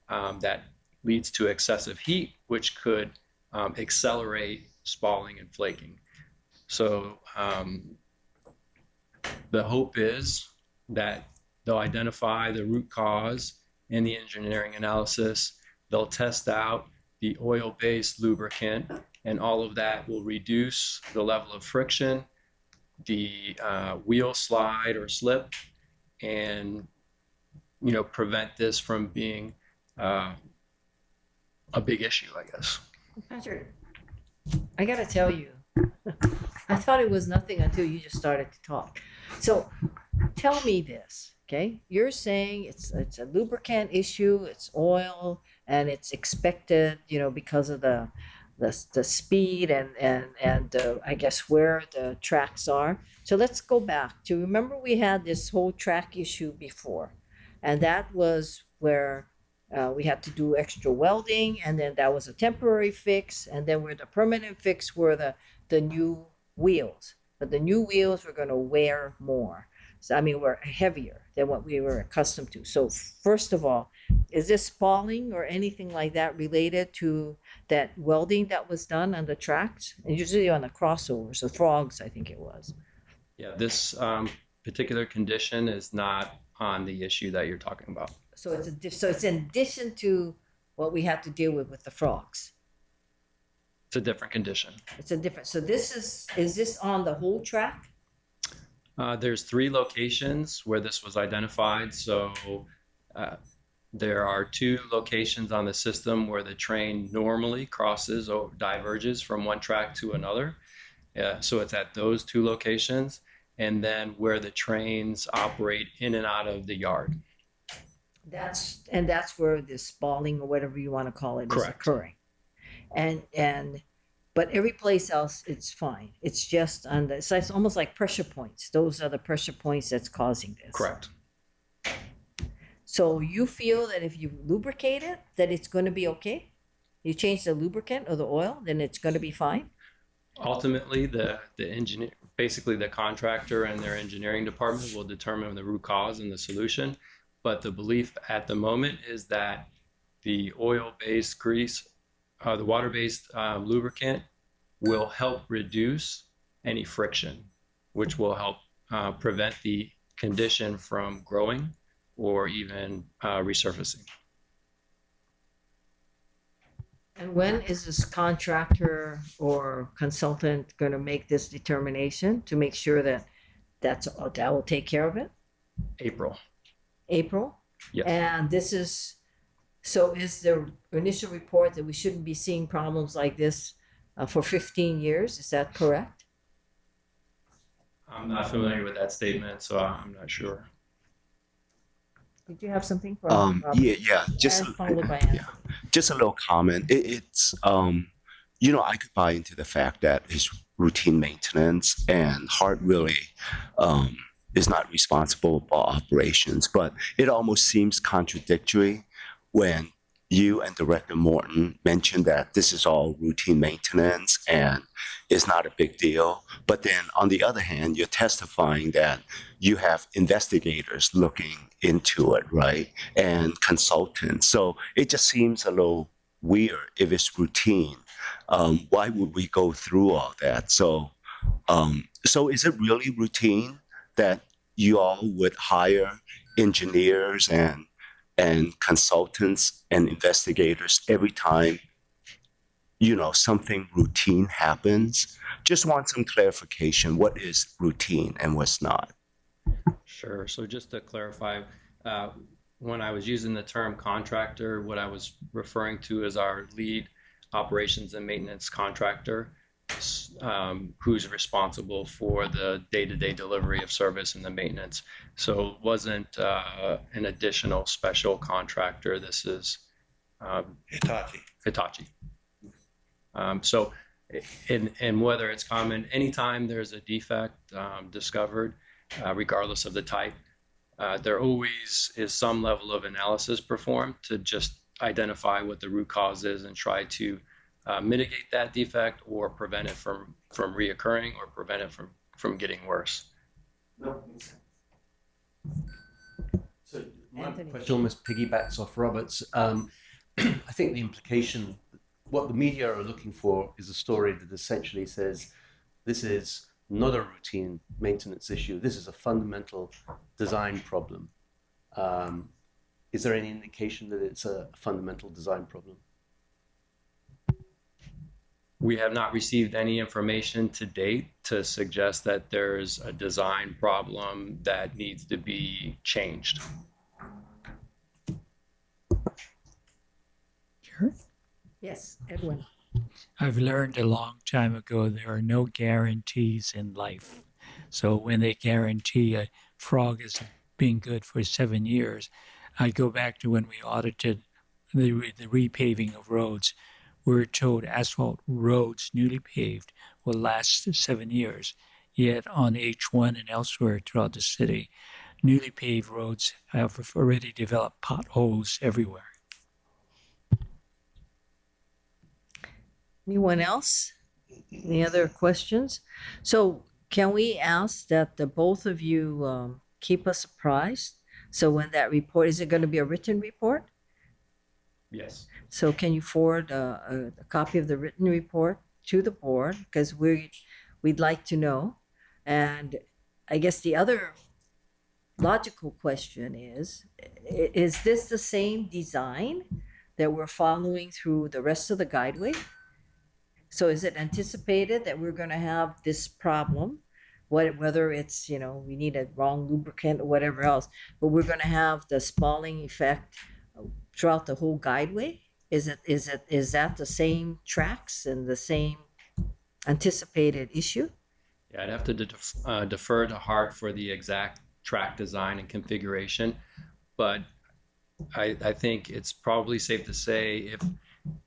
that leads to excessive heat, which could accelerate spalling and flaking. So the hope is that they'll identify the root cause in the engineering analysis. They'll test out the oil-based lubricant, and all of that will reduce the level of friction, the wheel slide or slip, and prevent this from being a big issue, I guess. Patrick, I gotta tell you, I thought it was nothing until you just started to talk. So tell me this, okay? You're saying it's a lubricant issue, it's oil, and it's expected, because of the speed and I guess where the tracks are. So let's go back to, remember we had this whole track issue before, and that was where we had to do extra welding, and then that was a temporary fix, and then where the permanent fix were the new wheels. But the new wheels were going to wear more. So, were heavier than what we were accustomed to. So first of all, is this spalling or anything like that related to that welding that was done on the tracks? And usually on the crossovers, the frogs, I think it was. Yeah, this particular condition is not on the issue that you're talking about. So it's in addition to what we had to deal with the frogs. It's a different condition. It's a different. So is this on the whole track? There's 3 locations where this was identified. So there are 2 locations on the system where the train normally crosses or diverges from one track to another. So it's at those 2 locations, and then where the trains operate in and out of the yard. That's where this spalling or whatever you want to call it Correct. is occurring. But every place else it's fine. It's just on it's almost like pressure points. Those are the pressure points that's causing this. Correct. So you feel that if you lubricate it, that it's going to be okay? You change the lubricant or the oil, then it's going to be fine? Ultimately, the basically the contractor and their engineering department will determine the root cause and the solution. But the belief at the moment is that the oil-based grease, the water-based lubricant will help reduce any friction, which will help prevent the condition from growing or even resurfacing. And when is this contractor or consultant going to make this determination to make sure that that will take care of it? April. April? Yes. And this is, so is the initial report that we shouldn't be seeing problems like this for 15 years? Is that correct? I'm not familiar with that statement, so I'm not sure. Did you have something for Yeah, just and followed by Anthony. just a little comment. It's you know, I could buy into the fact that it's routine maintenance and Hart really is not responsible for operations, but it almost seems contradictory when you and Director Morton mentioned that this is all routine maintenance and it's not a big deal. But then on the other hand, you're testifying that you have investigators looking into it, right? And consultants. So it just seems a little weird if it's routine. Why would we go through all that? So, so is it really routine that you all would hire engineers and consultants and investigators every time, you know, something routine happens? Just want some clarification. What is routine and what's not? Sure. So just to clarify, when I was using the term contractor, what I was referring to is our lead operations and maintenance contractor, who's responsible for the day-to-day delivery of service and the maintenance. So it wasn't an additional special contractor. This is Hitachi. So, and whether it's common, anytime there's a defect discovered, regardless of the type, there always is some level of analysis performed to just identify what the root cause is and try to mitigate that defect or prevent it from reoccurring or prevent it from getting worse. So my Anthony. question almost piggybacks off Robert's. I think the implication, what the media are looking for is a story that essentially says this is not a routine maintenance issue. This is a fundamental design problem. Is there any indication that it's a fundamental design problem? We have not received any information to date to suggest that there's a design problem that needs to be changed. Sure. Yes, Edwin. I've learned a long time ago there are no guarantees in life. So when they guarantee a frog is being good for 7 years, I go back to when we audited the repaving of roads. We're told asphalt roads newly paved will last 7 years. Yet on H1 and elsewhere throughout the city, newly paved roads have already developed potholes everywhere. Anyone else? Any other questions? So can we ask that the both of you keep us apprised? So when that report, is it going to be a written report? Yes. So can you forward a copy of the written report to the board? Because we'd like to know. And I guess the other logical question is this the same design that we're following through the rest of the guideway? So is it anticipated that we're going to have this problem, whether it's, you know, we need a wrong lubricant or whatever else, but we're going to have the spalling effect throughout the whole guideway? Is that the same tracks and the same anticipated issue? Yeah, I'd have to defer to Hart for the exact track design and configuration, but I think it's probably safe to say if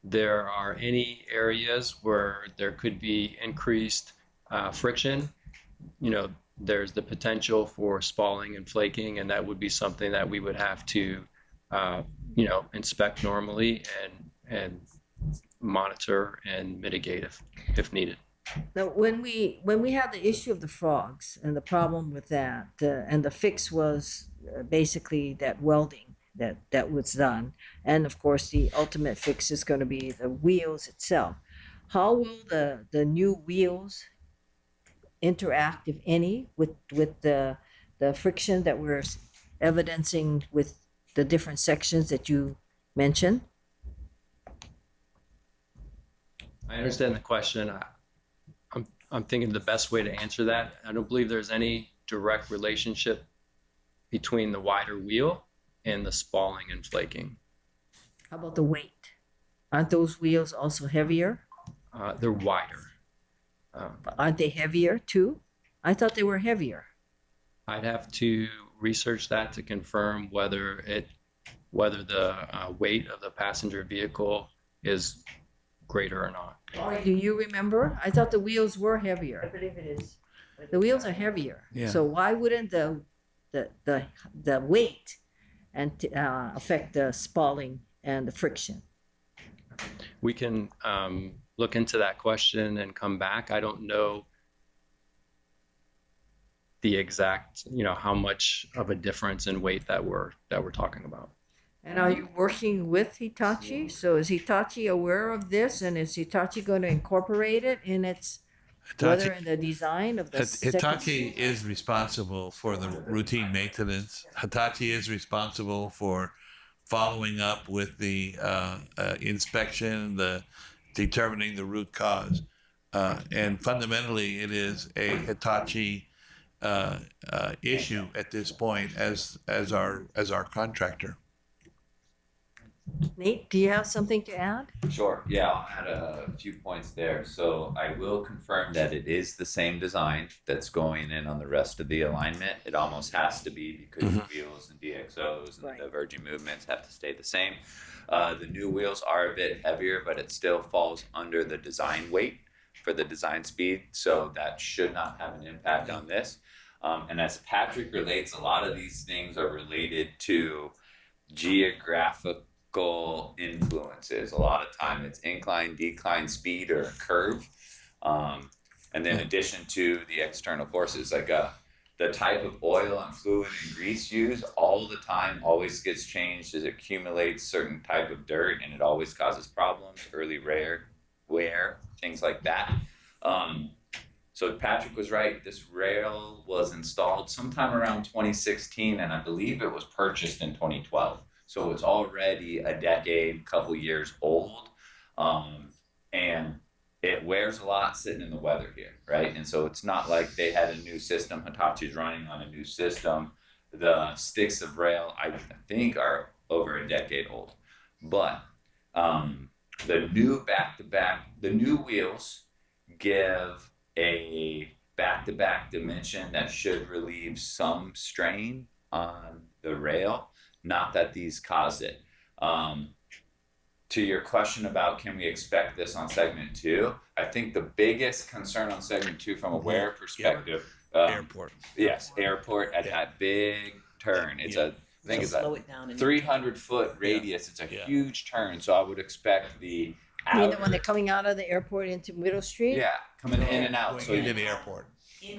there are any areas where there could be increased friction, you know, there's the potential for spalling and flaking, and that would be something that we would have to, you know, inspect normally and monitor and mitigate if needed. Now, when we had the issue of the frogs and the problem with that, and the fix was basically that welding that was done, and of course the ultimate fix is going to be the wheels itself. How will the new wheels interact, if any, with the friction that we're evidencing with the different sections that you mentioned? I understand the question. I'm thinking the best way to answer that, I don't believe there's any direct relationship between the wider wheel and the spalling and flaking. How about the weight? Aren't those wheels also heavier? They're wider. Aren't they heavier too? I thought they were heavier. I'd have to research that to confirm whether the weight of the passenger vehicle is greater or not. Do you remember? I thought the wheels were heavier. I believe it is. The wheels are heavier. Yeah. So why wouldn't the weight and affect the spalling and the friction? We can look into that question and come back. I don't know the exact, how much of a difference in weight that we're talking about. And are you working with Hitachi? So is Hitachi aware of this, and is Hitachi going to incorporate it in its whether in the design of the Hitachi is responsible for the routine maintenance. Hitachi is responsible for following up with the inspection, the determining the root cause, and fundamentally, it is a Hitachi issue at this point as our contractor. Nate, do you have something to add? Sure. Yeah, I'll add a few points there. So I will confirm that it is the same design that's going in on the rest of the alignment. It almost has to be because the wheels and DXOs and the diverging movements have to stay the same. The new wheels are a bit heavier, but it still falls under the design weight for the design speed. So that should not have an impact on this. And as Patrick relates, a lot of these things are related to geographical influences. A lot of time it's incline, decline, speed, or a curve. And then in addition to the external forces, like the type of oil and fluid and grease used all the time always gets changed as it accumulates certain type of dirt, and it always causes problems, early wear, things like that. So Patrick was right. This rail was installed sometime around 2016, and I believe it was purchased in 2012. So it's already a decade, couple years old, and it wears a lot sitting in the weather here, right? And so it's not like they had a new system. Hitachi's running on a new system. The sticks of rail, I think, are over a decade old. But the new the new wheels give a back-to-back dimension that should relieve some strain on the rail. Not that these caused it. To your question about can we expect this on segment 2, I think the biggest concern on segment 2 from a wear perspective, Airport. Yes, airport at that big turn. It's I think it's a 300-foot radius. It's a huge turn, so I would expect the. You mean the one that's coming out of the airport into Middle Street? Yeah, coming in and out. Going into the airport.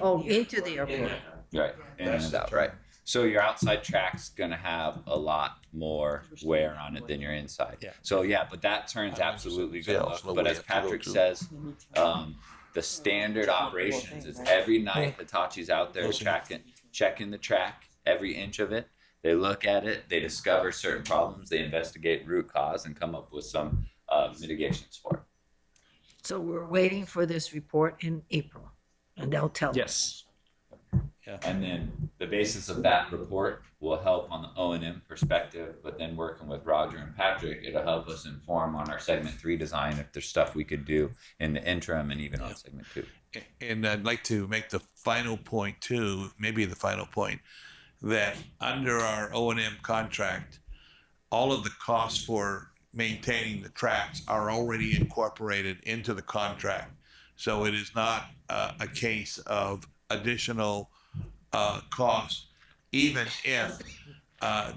Oh, into the airport. Right, in and out. Right. So your outside track's gonna have a lot more wear on it than your inside. Yeah. So yeah, but that turn's absolutely gonna look. But as Patrick says, the standard operations is every night Hitachi's out there checking the track, every inch of it. They look at it, they discover certain problems, they investigate root cause, and come up with some mitigations for it. So we're waiting for this report in April, and they'll tell us. Yes. Yeah. And then the basis of that report will help on the O&M perspective, but then working with Roger and Patrick, it'll help us inform on our segment 3 design if there's stuff we could do in the interim and even on segment 2. And I'd like to make the final point too, maybe the final point, that under our O&M contract, all of the costs for maintaining the tracks are already incorporated into the contract. So it is not a case of additional costs, even if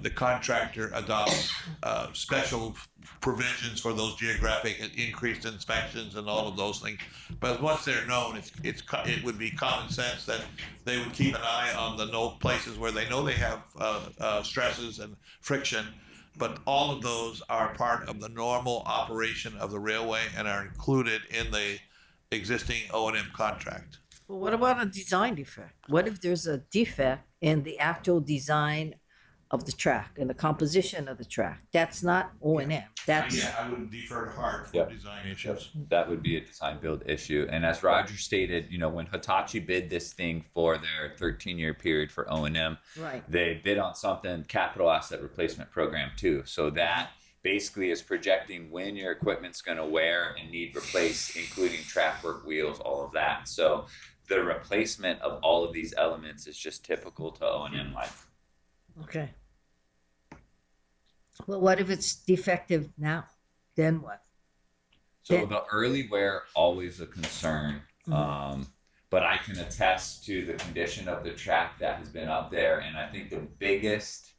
the contractor adopt special provisions for those geographic and increased inspections and all of those things. But once they're known, it would be common sense that they would keep an eye on the places where they know they have stresses and friction. But all of those are part of the normal operation of the railway and are included in the existing O&M contract. Well, what about a design defect? What if there's a defect in the actual design of the track and the composition of the track? That's not O&M. That's I would defer to Hart for Yep. design issues. That would be a design build issue. And as Roger stated, when Hitachi bid this thing for their 13-year period for O&M, right. they bid on something capital asset replacement program too. So that basically is projecting when your equipment's going to wear and need replaced, including track work, wheels, all of that. So the replacement of all of these elements is just typical to O&M life. Okay. Well, what if it's defective now? Then what? So the early wear always a concern, but I can attest to the condition of the track that has been up there, and I think the biggest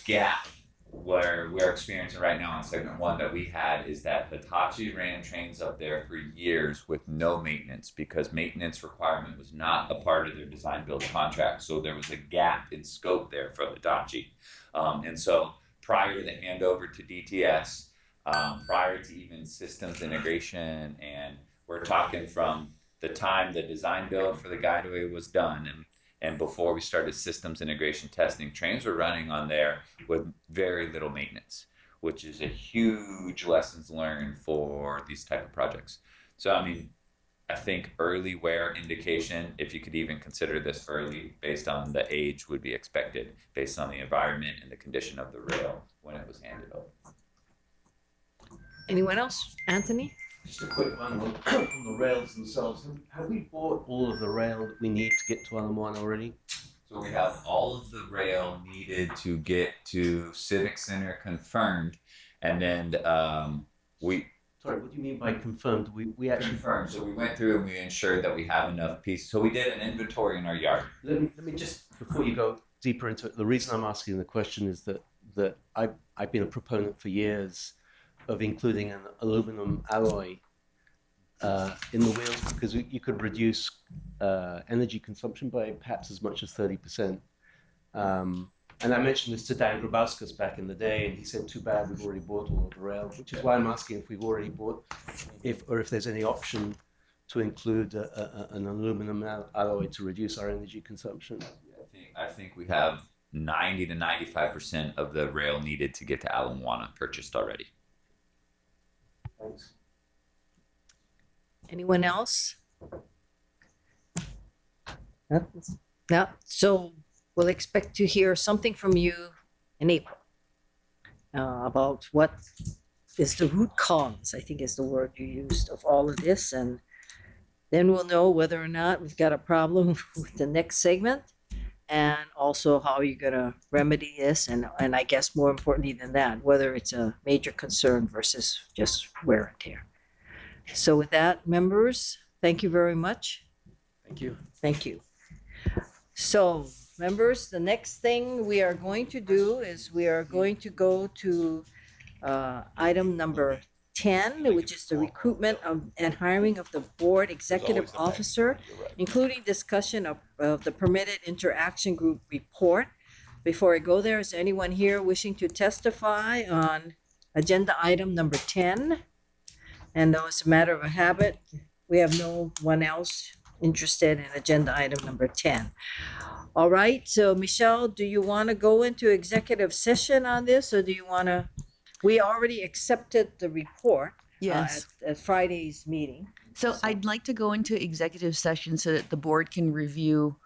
gap where we're experiencing right now on segment 1 that we had is that Hitachi ran trains up there for years with no maintenance because maintenance requirement was not a part of their design build contract. So there was a gap in scope there for Hitachi. And so prior to the handover to DTS, prior to even systems integration, and we're talking from the time the design build for the guideway was done and before we started systems integration testing, trains were running on there with very little maintenance, which is a huge lessons learned for these type of projects. So, I think early wear indication, if you could even consider this early based on the age, would be expected based on the environment and the condition of the rail when it was handed over. Anyone else? Anthony? Just a quick one on the rails themselves. Have we bought all of the rail that we need to get to LM1 already? So we have all of the rail needed to get to Civic Center confirmed, and then Sorry, what do you mean by confirmed? We actually confirmed. So we went through and we ensured that we have enough pieces. So we did an inventory in our yard. Let me just, before you go deeper into it, the reason I'm asking the question is that I've been a proponent for years of including an aluminum alloy in the wheels because you could reduce energy consumption by perhaps as much as 30%. And I mentioned this to Dan Grabauskas back in the day, and he said, too bad we've already bought all of the rail, which is why I'm asking if we've already bought, if there's any option to include an aluminum alloy to reduce our energy consumption. I think we have 90 to 95% of the rail needed to get to Ala-Moana purchased already. Thanks. Anyone else? No. So we'll expect to hear something from you in April about what is the root cause, I think is the word you used, of all of this. And then we'll know whether or not we've got a problem with the next segment, and also how you're going to remedy this. And I guess more importantly than that, whether it's a major concern versus just wear and tear. So with that, members, thank you very much. Thank you. Thank you. So, members, the next thing we are going to do is we are going to go to item number 10, which is the recruitment and hiring of the board executive officer, including discussion of the permitted interaction group report. Before I go there, is there anyone here wishing to testify on agenda item number 10? And though it's a matter of a habit, we have no one else interested in agenda item number 10. All right, so Michelle, do you want to go into executive session on this, or do you want to? We already accepted the report Yes. at Friday's meeting. So I'd like to go into executive session so that the board can review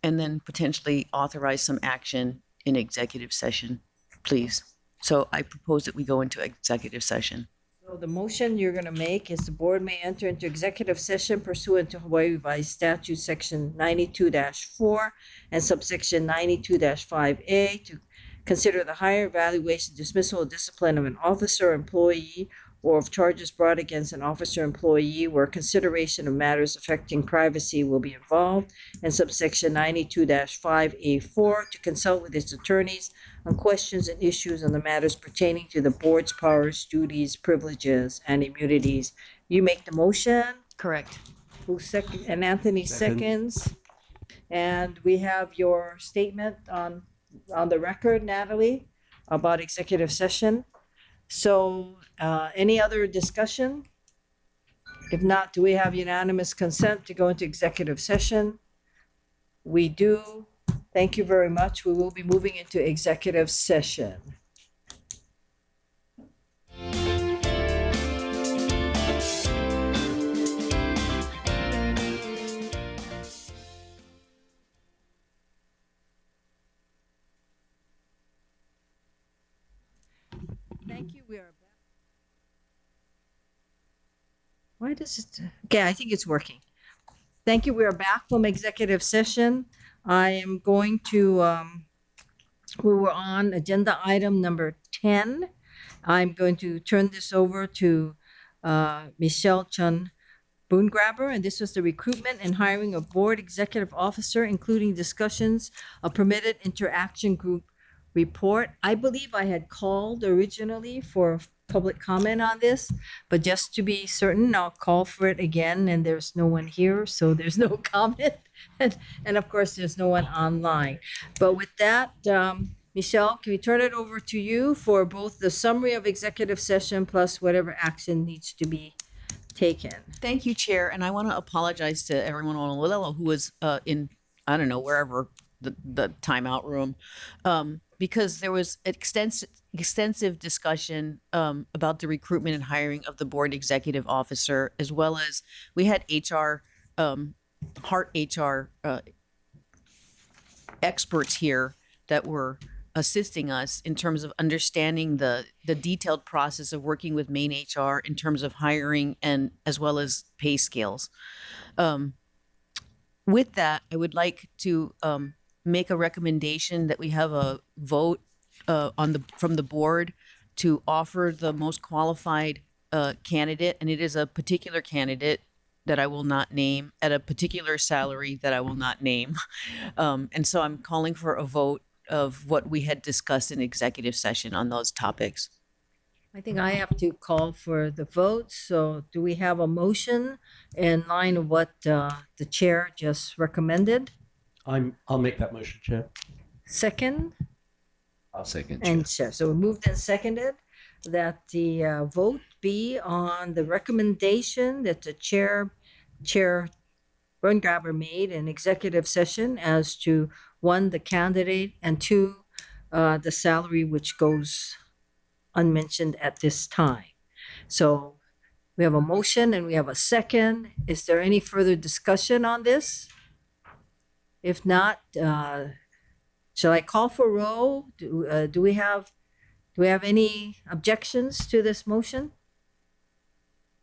and then potentially authorize some action in executive session, please. So I propose that we go into executive session. So the motion you're going to make is the board may enter into executive session pursuant to Hawaii Revised Statute Section 92-4 and subsection 92-5A to consider the hire, evaluation, dismissal, or discipline of an officer or employee or of charges brought against an officer or employee where consideration of matters affecting privacy will be involved, and subsection 92-5A4 to consult with its attorneys on questions and issues on the matters pertaining to the board's powers, duties, privileges, and immunities. You make the motion, Correct. who second, and Anthony Second. seconds. And we have your statement on the record, Natalie, about executive session. So, any other discussion? If not, do we have unanimous consent to go into executive session? We do. Thank you very much. We will be moving into executive session. Thank you. We are back. Why does it? Okay, I think it's working. Thank you. We are back from executive session. I am going to, we were on agenda item number 10. I'm going to turn this over to Michelle Chun Boongrabber, and this was the recruitment and hiring of board executive officer, including discussions of permitted interaction group report. I believe I had called originally for public comment on this, but just to be certain, I'll call for it again, and there's no one here, so there's no comment. And of course, there's no one online. But with that, Michelle, can we turn it over to you for both the summary of executive session plus whatever action needs to be taken? Thank you, Chair. And I want to apologize to everyone on Olelo who was in, I don't know, wherever the timeout room, because there was extensive discussion about the recruitment and hiring of the board executive officer, as well as we had HR, Heart HR experts here that were assisting us in terms of understanding the detailed process of working with Maine HR in terms of hiring and as well as pay scales. With that, I would like to make a recommendation that we have a vote from the board to offer the most qualified candidate, and it is a particular candidate that I will not name at a particular salary that I will not name. And so I'm calling for a vote of what we had discussed in executive session on those topics. I think I have to call for the vote. So do we have a motion in line of what the chair just recommended? I'll make that motion, Chair. Second? I'll second. And chair. So we moved and seconded that the vote be on the recommendation that the Chair Boongrabber made in executive session as to one, the candidate, and two, the salary, which goes unmentioned at this time. So we have a motion and we have a second. Is there any further discussion on this? If not, shall I call for roll? Do we have any objections to this motion?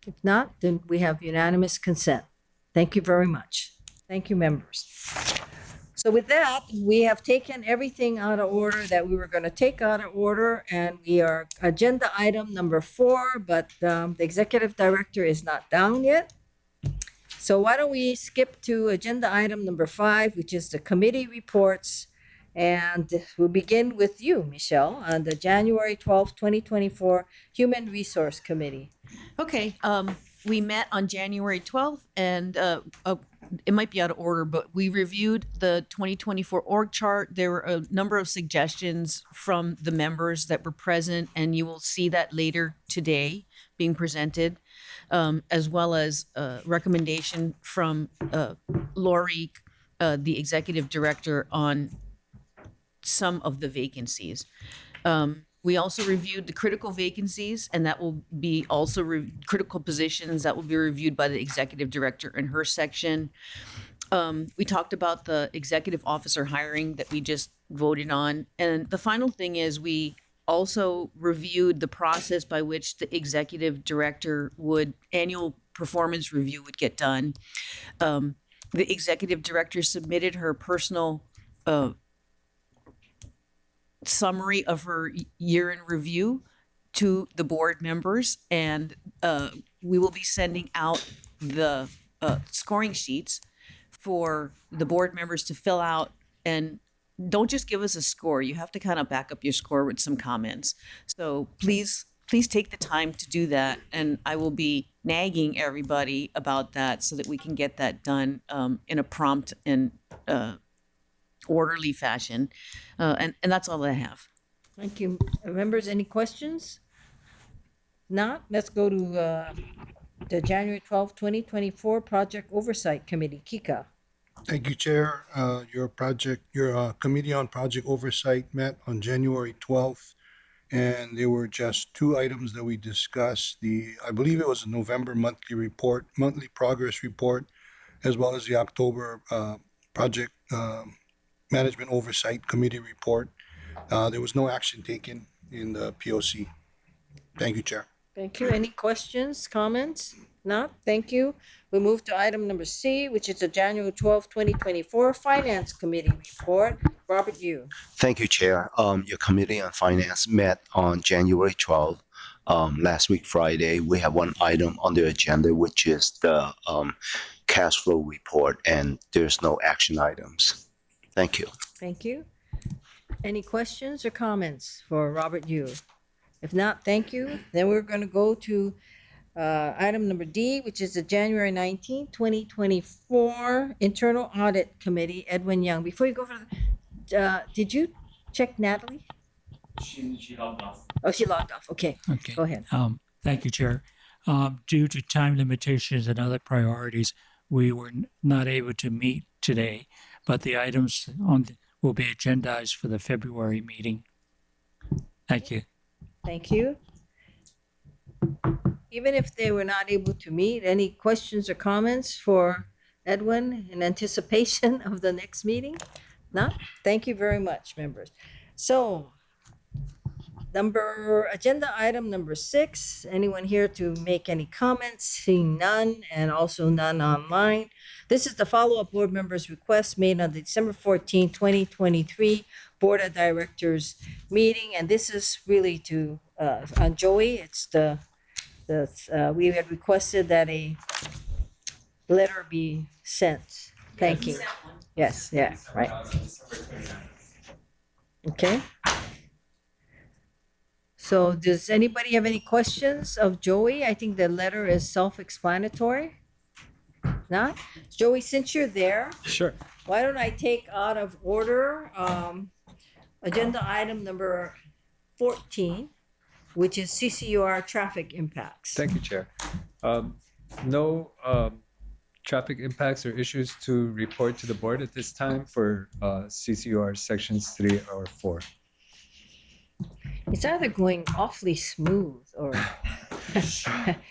If not, then we have unanimous consent. Thank you very much. Thank you, members. So with that, we have taken everything out of order that we were going to take out of order, and we are agenda item number 4, but the executive director is not down yet. So why don't we skip to agenda item number 5, which is the committee reports. And we'll begin with you, Michelle, on the January 12th, 2024 Human Resource Committee. Okay, we met on January 12th, and it might be out of order, but we reviewed the 2024 org chart. There were a number of suggestions from the members that were present, and you will see that later today being presented, as well as a recommendation from Lori, the executive director, on some of the vacancies. We also reviewed the critical vacancies, and that will be also critical positions that will be reviewed by the executive director in her section. We talked about the executive officer hiring that we just voted on. And the final thing is we also reviewed the process by which the executive director annual performance review would get done. The executive director submitted her personal summary of her year in review to the board members, and we will be sending out the scoring sheets for the board members to fill out. And don't just give us a score. You have to kind of back up your score with some comments. So please take the time to do that. And I will be nagging everybody about that so that we can get that done in a prompt and orderly fashion. And that's all I have. Thank you. Members, any questions? Not, let's go to the January 12th, 2024 Project Oversight Committee, Kika. Thank you, Chair. Your Committee on Project Oversight met on January 12th, and there were just two items that we discussed. I believe it was a November monthly progress report, as well as the October Project Management Oversight Committee report. There was no action taken in the POC. Thank you, Chair. Thank you. Any questions, comments? Not? Thank you. We move to item number C, which is the January 12th, 2024 Finance Committee report. Robert Yu. Thank you, Chair. Your Committee on Finance met on January 12th. Last week, Friday, we have one item on the agenda, which is the cash flow report, and there's no action items. Thank you. Thank you. Any questions or comments for Robert Yu? If not, thank you. Then we're going to go to item number D, which is the January 19th, 2024 Internal Audit Committee, Edwin Young. Before you go for did you check Natalie? She logged off. Oh, she logged off. Okay. Okay. Go ahead. Thank you, Chair. Due to time limitations and other priorities, we were not able to meet today, but the items will be agendized for the February meeting. Thank you. Thank you. Even if they were not able to meet, any questions or comments for Edwin in anticipation of the next meeting? Not? Thank you very much, members. So, agenda item number 6. Anyone here to make any comments? Seeing none, and also none online. This is the follow-up board members' request made on the December 14, 2023 Board of Directors meeting, and this is really to on Joey. It's we had requested that a letter be sent. Thank you. Yes, yeah, right. Okay. So does anybody have any questions of Joey? I think the letter is self-explanatory. Not? Joey, since you're there, Sure. why don't I take out of order agenda item number 14, which is CCUR traffic impacts. Thank you, Chair. No traffic impacts or issues to report to the board at this time for CCUR sections 3 or 4. It's either going awfully smooth or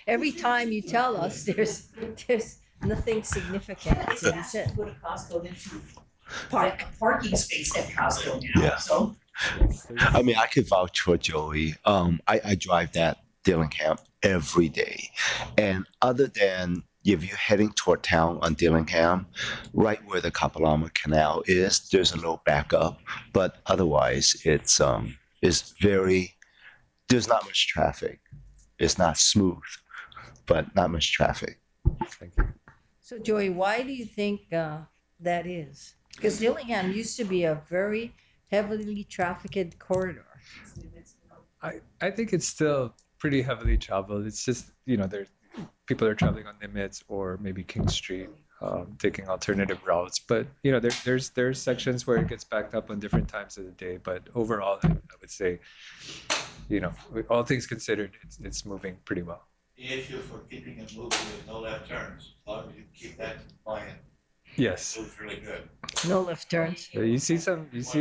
every time you tell us there's nothing significant. Put a Costco into parking space at Costco now. Yeah. So I mean, I could vouch for Joey. I drive that Dillingham every day. And other than if you're heading toward town on Dillingham, right where the Kapalama Canal is, there's a little backup. But otherwise, it's there's not much traffic. It's not smooth, but not much traffic. Thank you. So Joey, why do you think that is? Because Dillingham used to be a very heavily trafficked corridor. I think it's still pretty heavily traveled. It's just, people are traveling on Nimitz or maybe King Street, taking alternative routes. But, there's sections where it gets backed up on different times of the day. But overall, I would say, all things considered, it's moving pretty well. The issue for keeping it moving with no left turns, as long as you keep that compliant, Yes. it moves really good. No left turns. You see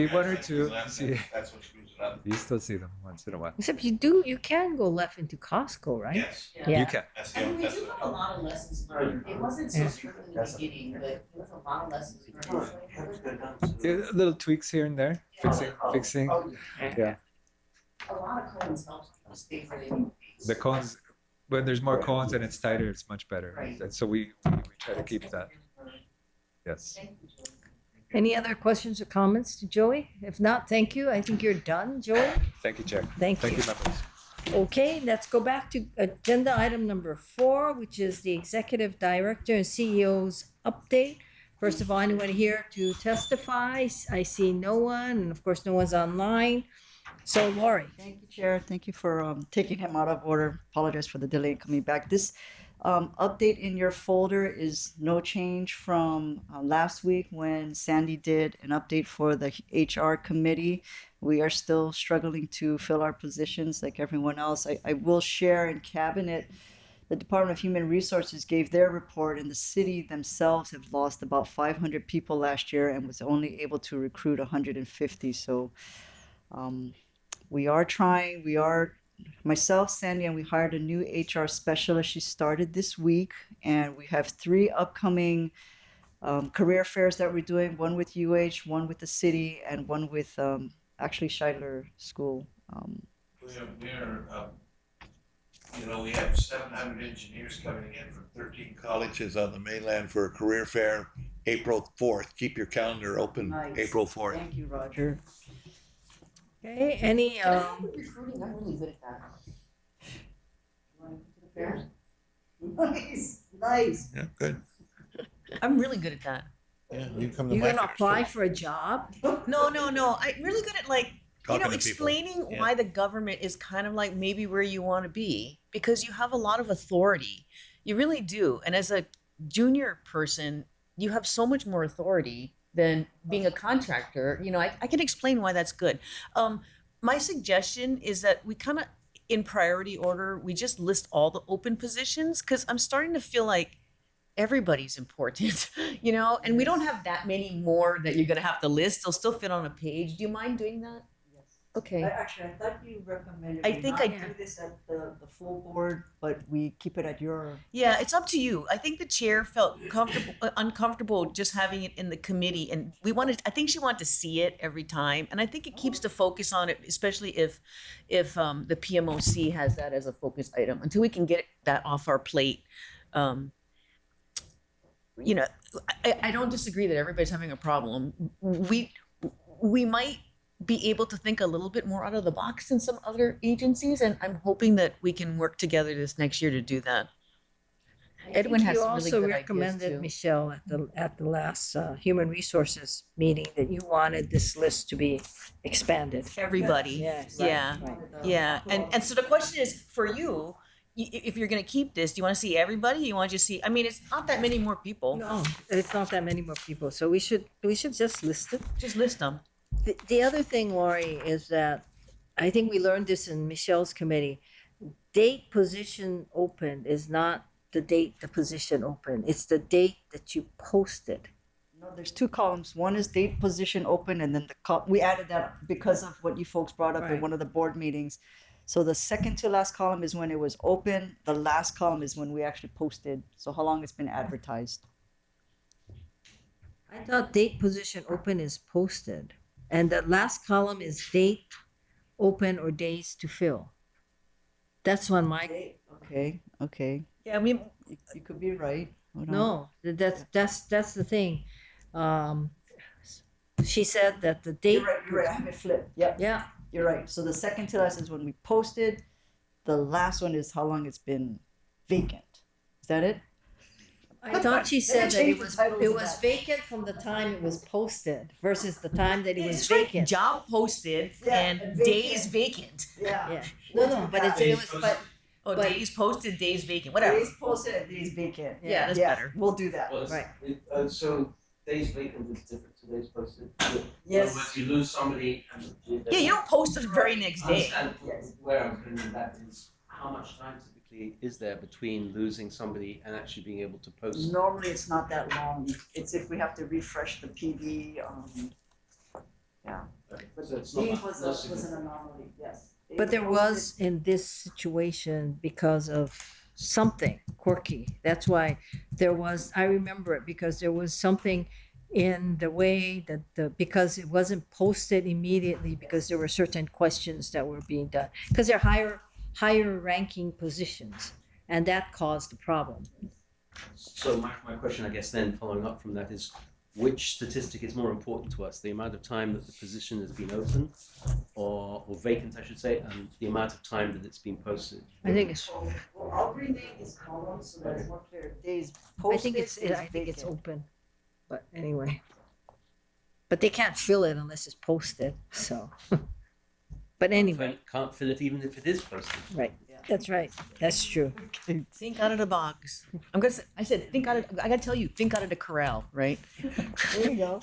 one or two. That's what screws it up. You still see them once in a while. Except you can go left into Costco, right? Yes. Yeah. You can. That's the I mean, only, we do have a lot of lessons learned. It wasn't so strict in the beginning, but there was a lot of lessons learned. Yeah, little tweaks here and there, fixing. Yeah. A lot of cones help stay where they need to be. The cones, when there's more cones and it's tighter, it's much better. Right. And so we try to keep that. Yes. Any other questions or comments to Joey? If not, thank you. I think you're done, Joey. Thank you, Chair. Thank you. Thank you, members. Okay, let's go back to agenda item number 4, which is the executive director and CEO's update. First of all, anyone here to testify? I see no one, and of course, no one's online. So Lori. Thank you, Chair. Thank you for taking him out of order. Apologize for the delay in coming back. This update in your folder is no change from last week when Sandy did an update for the HR committee. We are still struggling to fill our positions like everyone else. I will share in cabinet, the Department of Human Resources gave their report, and the city themselves have lost about 500 people last year and was only able to recruit 150. So we are trying. Myself, Sandy, and we hired a new HR specialist. She started this week, and we have 3 upcoming career fairs that we're doing, one with UH, one with the city, and one with actually Scheidler School. We have 700 engineers coming in from 13 colleges on the mainland for a career fair, April 4th. Keep your calendar open, Nice. April 4th. Thank you, Roger. Okay, any, Recruiting, I'm really good at that. You wanna go to the fairs? Nice. Yeah, good. I'm really good at that. Yeah, you come to you're my gonna fairs, apply too. for a job? No. I'm really good at Talking to people. explaining Yeah. why the government is kind of like maybe where you want to be because you have a lot of authority. You really do. And as a junior person, you have so much more authority than being a contractor. I can explain why that's good. My suggestion is that we kind of, in priority order, we just list all the open positions because I'm starting to feel like everybody's important, and we don't have that many more that you're going to have to list. They'll still fit on a page. Do you mind doing that? Yes. Okay. Actually, I thought you recommended I we think not I do this at the full board, but we keep it at your. Yeah, it's up to you. I think the chair felt uncomfortable just having it in the committee, and I think she wanted to see it every time, and I think it keeps the focus on it, especially if the PMOC has that as a focus item. Until we can get that off our plate, I don't disagree that everybody's having a problem. We might be able to think a little bit more out of the box than some other agencies, and I'm hoping that we can work together this next year to do that. Edwin has You some really also good ideas recommended, too. Michelle, at the last Human Resources meeting that you wanted this list to be expanded. Everybody. Yes. Yeah. Right. Yeah, and so the question is for you, if you're going to keep this, do you want to see everybody? You want to just see? I mean, it's not that many more people. No, it's not that many more people, so we should just list it. Just list them. The other thing, Lori, is that I think we learned this in Michelle's committee. Date position open is not the date the position open. It's the date that you posted. No, there's 2 columns. One is date position open, and then we added that because of what you folks brought up Right. in one of the board meetings. So the second to last column is when it was open. The last column is when we actually posted. So how long it's been advertised. I thought date position open is posted, and the last column is date open or days to fill. That's on my. Okay. Yeah, I mean, you could be right. Hold on. No, that's the thing. She said that the date. You're right. I have it flipped. Yep. Yeah. You're right. So the second to last is when we posted. The last one is how long it's been vacant. Is that it? I thought she said that change it the was titles it of was that. vacant from the time it was posted versus the time that it was It's right. vacant. Job posted Yeah, and and vacant. days vacant. Yeah. Yeah. No, but it was but Days posted, days vacant, whatever. Days posted, days vacant. Yeah, that's better. We'll do that. right. So days vacant is different to days posted. Yes. But you lose somebody and. Yeah, you don't post it the very next day. Yes. Where I'm bringing that is how much time typically is there between losing somebody and actually being able to post? Normally, it's not that long. It's if we have to refresh the PD. Yeah. So it's not These that- was not an significant. anomaly. Yes. But there was in this situation because of something quirky. That's why there was. I remember it because there was something in the way that because it wasn't posted immediately because there were certain questions that were being done because they're higher ranking positions, and that caused the problem. So my question, I guess, then following up from that is, which statistic is more important to us, the amount of time that the position has been open or vacant, I should say, and the amount of time that it's been posted? I think it's, Well, I'll rename this column so that it's more clear. Days I posted. think it's, days I think it's vacant. open, but anyway. But they can't fill it unless it's posted, so. But anyway, Can't fill it even if it is posted. right, that's right, that's true. Think out of the box. I said, think out of, I gotta tell you, think out of the corral, right? There you go.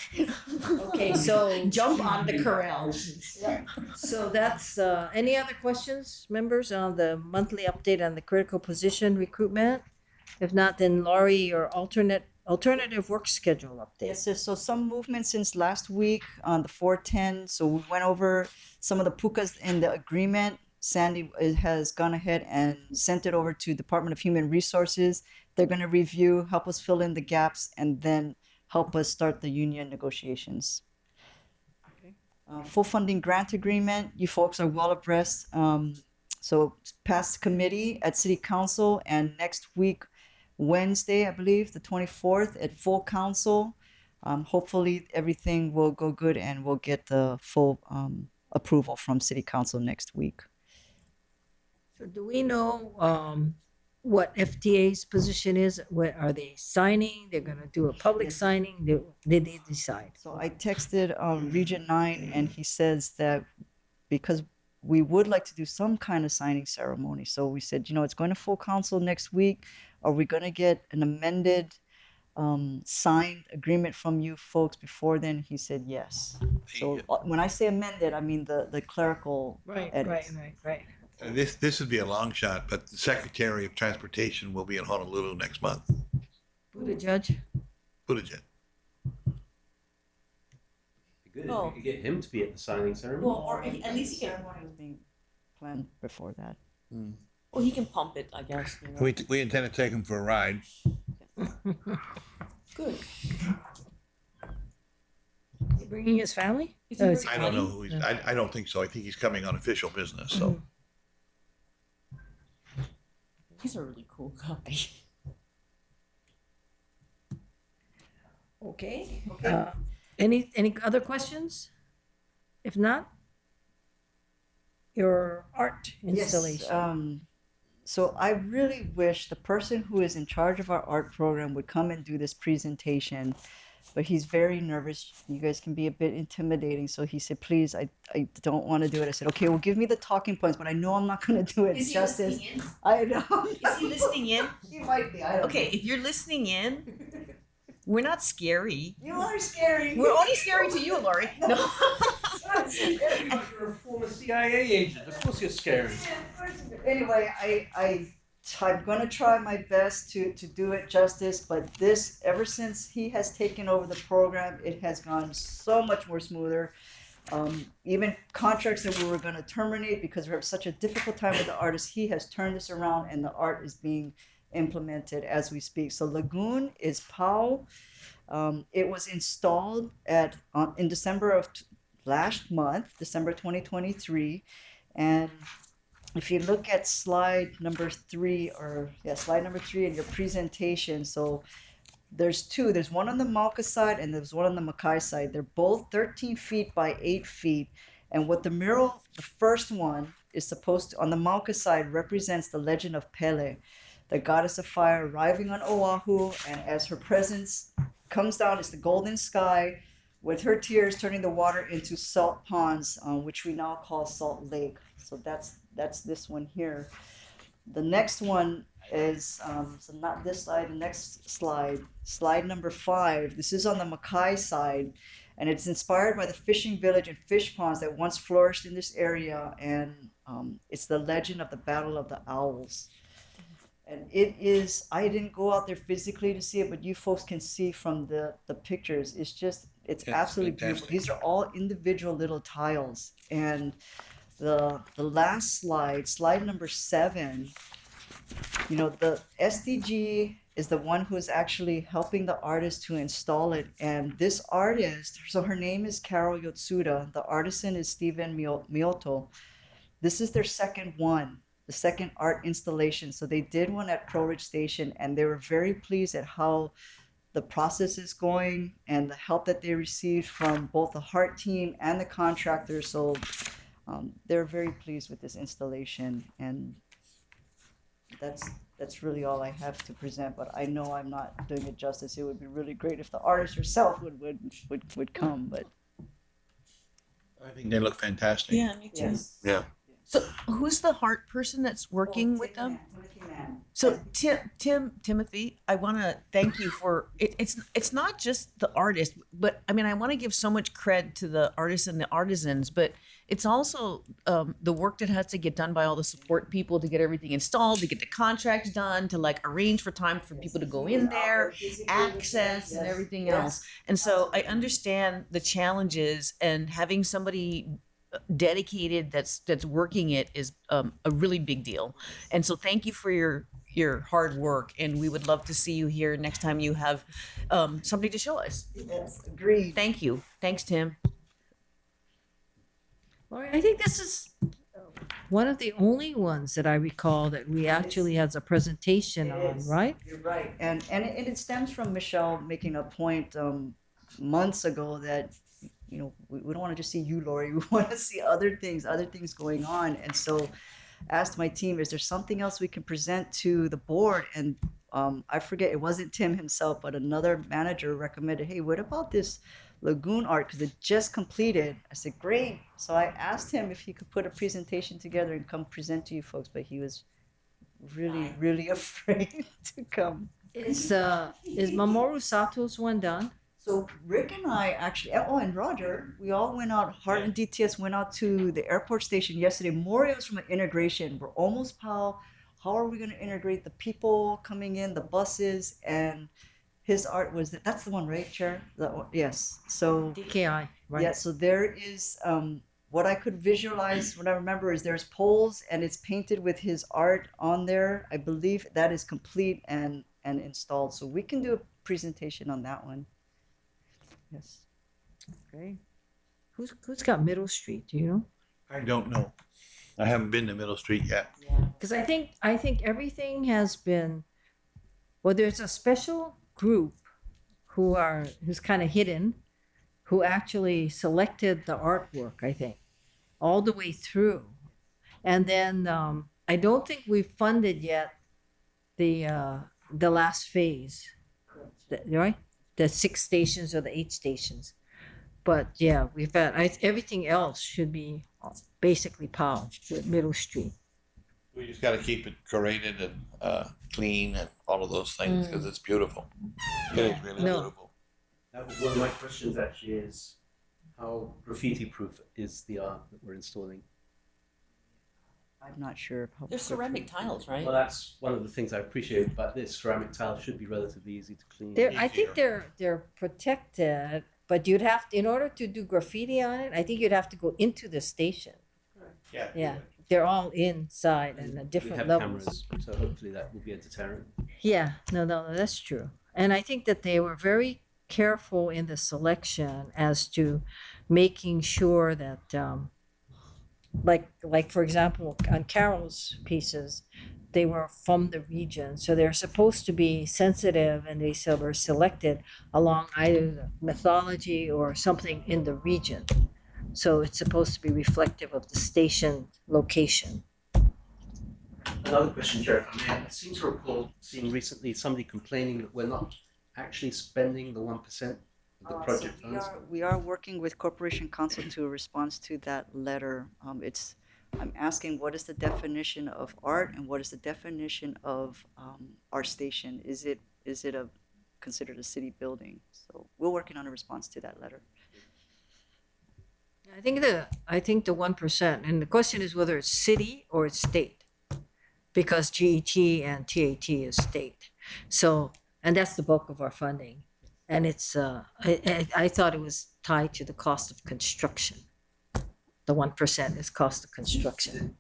Okay, so. Jump on the corral. So that's, any other questions, members, on the monthly update on the critical position recruitment? If not, then Laurie, your alternative work schedule update. Yes, sir. So some movement since last week on the 410. So we went over some of the pukas in the agreement. Sandy has gone ahead and sent it over to Department of Human Resources. They're going to review, help us fill in the gaps, and then help us start the union negotiations. Full funding grant agreement. You folks are well abreast. So past committee at City Council, and next week, Wednesday, I believe, the 24th at full council. Hopefully everything will go good and we'll get the full approval from City Council next week. So do we know, what FTA's position is? What, are they signing? They're gonna do a public signing? Did they decide? So I texted Region 9 and he says that because we would like to do some kind of signing ceremony. So we said, it's going to full council next week. Are we going to get an amended signed agreement from you folks before then? He said yes. So when I say amended, I mean the clerical edits. Right. This would be a long shot, but the Secretary of Transportation will be in Honolulu next month. Who the judge? Buttigieg. Good if we could get him to be at the signing ceremony. Well, or at least he can, Ceremony was being planned before that. well, he can pump it, I guess. You know. We intend to take him for a ride. Good. Is he bringing his family? Is he Oh, bringing- I don't know who he's, I don't think so. I think he's coming on official business, so. He's a really cool guy. Okay. Any other questions? If not, your art installation. Yes. So I really wish the person who is in charge of our art program would come and do this presentation, but he's very nervous. You guys can be a bit intimidating. So he said, please, I don't want to do it. I said, okay, well, give me the talking points, but I know I'm not going to do it Is he justice. listening in? I know. Is he listening in? He might be. I don't Okay, know. if you're listening in, we're not scary. You are scary. We're only scary to you, Lori. No. You're a former CIA agent. Of course you're scary. Anyway, I'm gonna try my best to do it justice, but this, ever since he has taken over the program, it has gone so much more smoother. Even contracts that we were gonna terminate because we have such a difficult time with the artists, he has turned this around and the art is being implemented as we speak. So Lagoon is POW. It was installed in December of last month, December 2023, and if you look at slide number 3 in your presentation, so there's two. There's one on the Mauka side and there's one on the Makai side. They're both 13 feet by 8 feet. And what the mural, the first one, is supposed to, on the Mauka side, represents the legend of Pele, the goddess of fire arriving on Oahu. And as her presence comes down, it's the golden sky, with her tears turning the water into salt ponds, which we now call Salt Lake. So that's this one here. The next one is, so not this slide, the next slide number 5. This is on the Makai side, and it's inspired by the fishing village and fish ponds that once flourished in this area, and it's the legend of the Battle of the Owls. And it is, I didn't go out there physically to see it, but you folks can see from the pictures. It's absolutely beautiful. These are all individual little tiles. And the last slide number 7, the SDG is the one who is actually helping the artist to install it. And this artist, so her name is Carol Yotsuda. The artisan is Stephen Miyoto. This is their second one, the second art installation. So they did one at Pro Ridge Station, and they were very pleased at how the process is going and the help that they received from both the Heart team and the contractors. So they're very pleased with this installation, and that's really all I have to present. But I know I'm not doing it justice. It would be really great if the artist herself would come. But I think they look fantastic. Yeah, me too. yes. Yeah. So who's the heart person that's working with them? So Timothy, I want to thank you for it. It's not just the artist, but I mean, I want to give so much cred to the artists and the artisans, but it's also the work that has to get done by all the support people to get everything installed, to get the contracts done, to like arrange for time for people to go in there, access and everything else. And so I understand the challenges, and having somebody dedicated that's working it is a really big deal. And so thank you for your hard work, and we would love to see you here next time you have something to show us. Yes, agreed. Thank you. Thanks, Tim. Well, I think this is one of the only ones that I recall that we actually has a presentation on, right? You're right, and it stems from Michelle making a point months ago that we don't want to just see you, Lori. We want to see other things going on. And so asked my team, is there something else we can present to the board? And I forget, it wasn't Tim himself, but another manager recommended, hey, what about this lagoon art? Because it just completed. I said, great. So I asked him if he could put a presentation together and come present to you folks, but he was really, really afraid to come. Is Mamoru Sato's one done? So Rick and I actually, and Roger, we all went out, Hart and DTS went out to the airport station yesterday. Moria was from an integration. We're almost how are we going to integrate the people coming in, the buses, and his art was, that's the one, right, Chair? Yes. So DKI, right? Yeah, so there is, what I could visualize, what I remember is there's poles and it's painted with his art on there. I believe that is complete and installed. So we can do a presentation on that one. Yes. Okay. Who's got Middle Street? Do you know? I don't know. I haven't been to Middle Street yet. Because I think everything has been. Well, there's a special group who's kind of hidden, who actually selected the artwork. I think all the way through, and then I don't think we've funded yet the last phase, right? The 6 stations or the 8 stations. But yeah, we've had, everything else should be basically POW with Middle Street. We just got to keep it curated and clean and all of those things because it's beautiful. It is really beautiful. One of my questions actually is, how graffiti proof is the art that we're installing? I'm not sure. They're ceramic tiles, right? Well, that's one of the things I appreciate about this. Ceramic tiles should be relatively easy to clean. I think they're protected, but you'd have to, in order to do graffiti on it, I think you'd have to go into the station. Yeah. Yeah, they're all inside and at We different have levels. cameras, so hopefully that will be a deterrent. Yeah, no, that's true. And I think that they were very careful in the selection as to making sure that, like for example, on Carol's pieces, they were from the region, so they're supposed to be sensitive, and they were selected along either the mythology or something in the region. So it's supposed to be reflective of the station location. Another question, Chair, if I may. I seem to recall seeing recently somebody complaining that we're not actually spending the 1% of the project funds. We are working with Corporation Council to respond to that letter. I'm asking, what is the definition of art and what is the definition of our station? Is it considered a city building? So we're working on a response to that letter. I think the 1%, and the question is whether it's city or it's state, because GET and TAT is state. So, and that's the bulk of our funding, and it's I thought it was tied to the cost of construction. The 1% is cost of construction.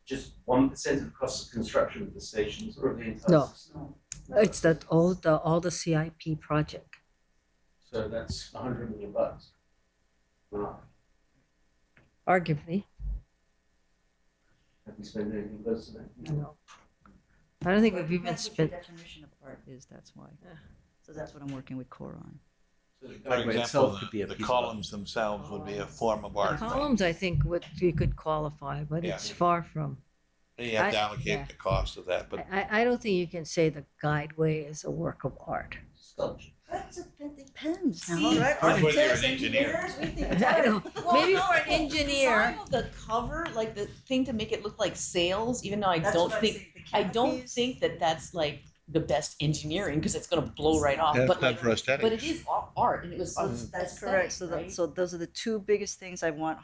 Just 1% of the cost of construction of the stations or of the entire No, system? it's all the CIP project. So that's $100 million. Wow. Arguably, Have we spent anything close to that? no. I don't think we've even That's what spent. the definition of art is, that's why. So that's what I'm working with Core on. So the For guideway example, itself could be a the piece of columns themselves would be a form of The art. columns, I think, you could qualify, but Yeah. it's far from. You have to I- allocate yeah. the cost of that, but I don't think you can say the guideway is a work of art. sculpture. That depends. See, All right, Depends whether you're as an engineer. engineers, we think it's I art. know. Well, Maybe no, for an the engineer. design of the cover, like the thing to make it look like sails, even though I That's don't what I'm think, saying, the I don't canopies. think that that's like the best engineering, because it's gonna blow right off, that's but not like, for aesthetics. but it is art, and it was That's correct. So, aesthetic, right? so those are the two biggest things I want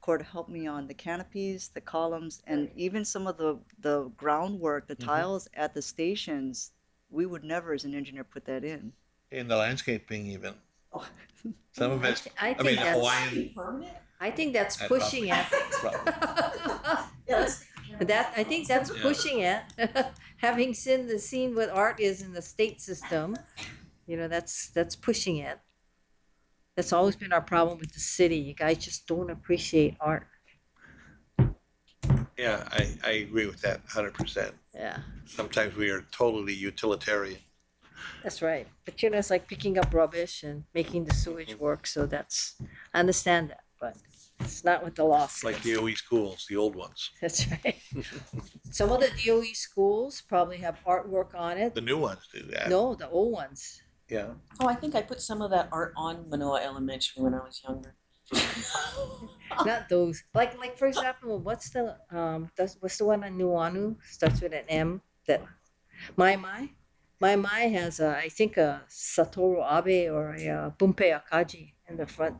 Core to help me on: the canopies, the columns, and even some of the groundwork, the tiles at the stations. We would never, as an engineer, put that in. In the landscaping even. Oh. Some of it, I I think mean, the that's, Hawaiian. Permanent? I think that's That's pushing it. Yeah, let's That, I think that's Yeah. pushing it. Having seen what art is in the state system, you know, that's pushing it. That's always been our problem with the city. You guys just don't appreciate art. Yeah, I agree with that 100%. Yeah, Sometimes we are totally utilitarian. that's right. But you know, it's like picking up rubbish and making the sewage work. So I understand that, but it's not what the law says. Like DOE schools, the old ones. That's right. Some of the DOE schools probably have artwork on it. The new ones do that. No, the old ones. Yeah. Oh, I think I put some of that art on Manoa Elementary when I was younger. Not those. Like for example, what's the one on Nuanu? Starts with an M. That My has I think a Satoru Abe or a Bumpei Akaji in the front.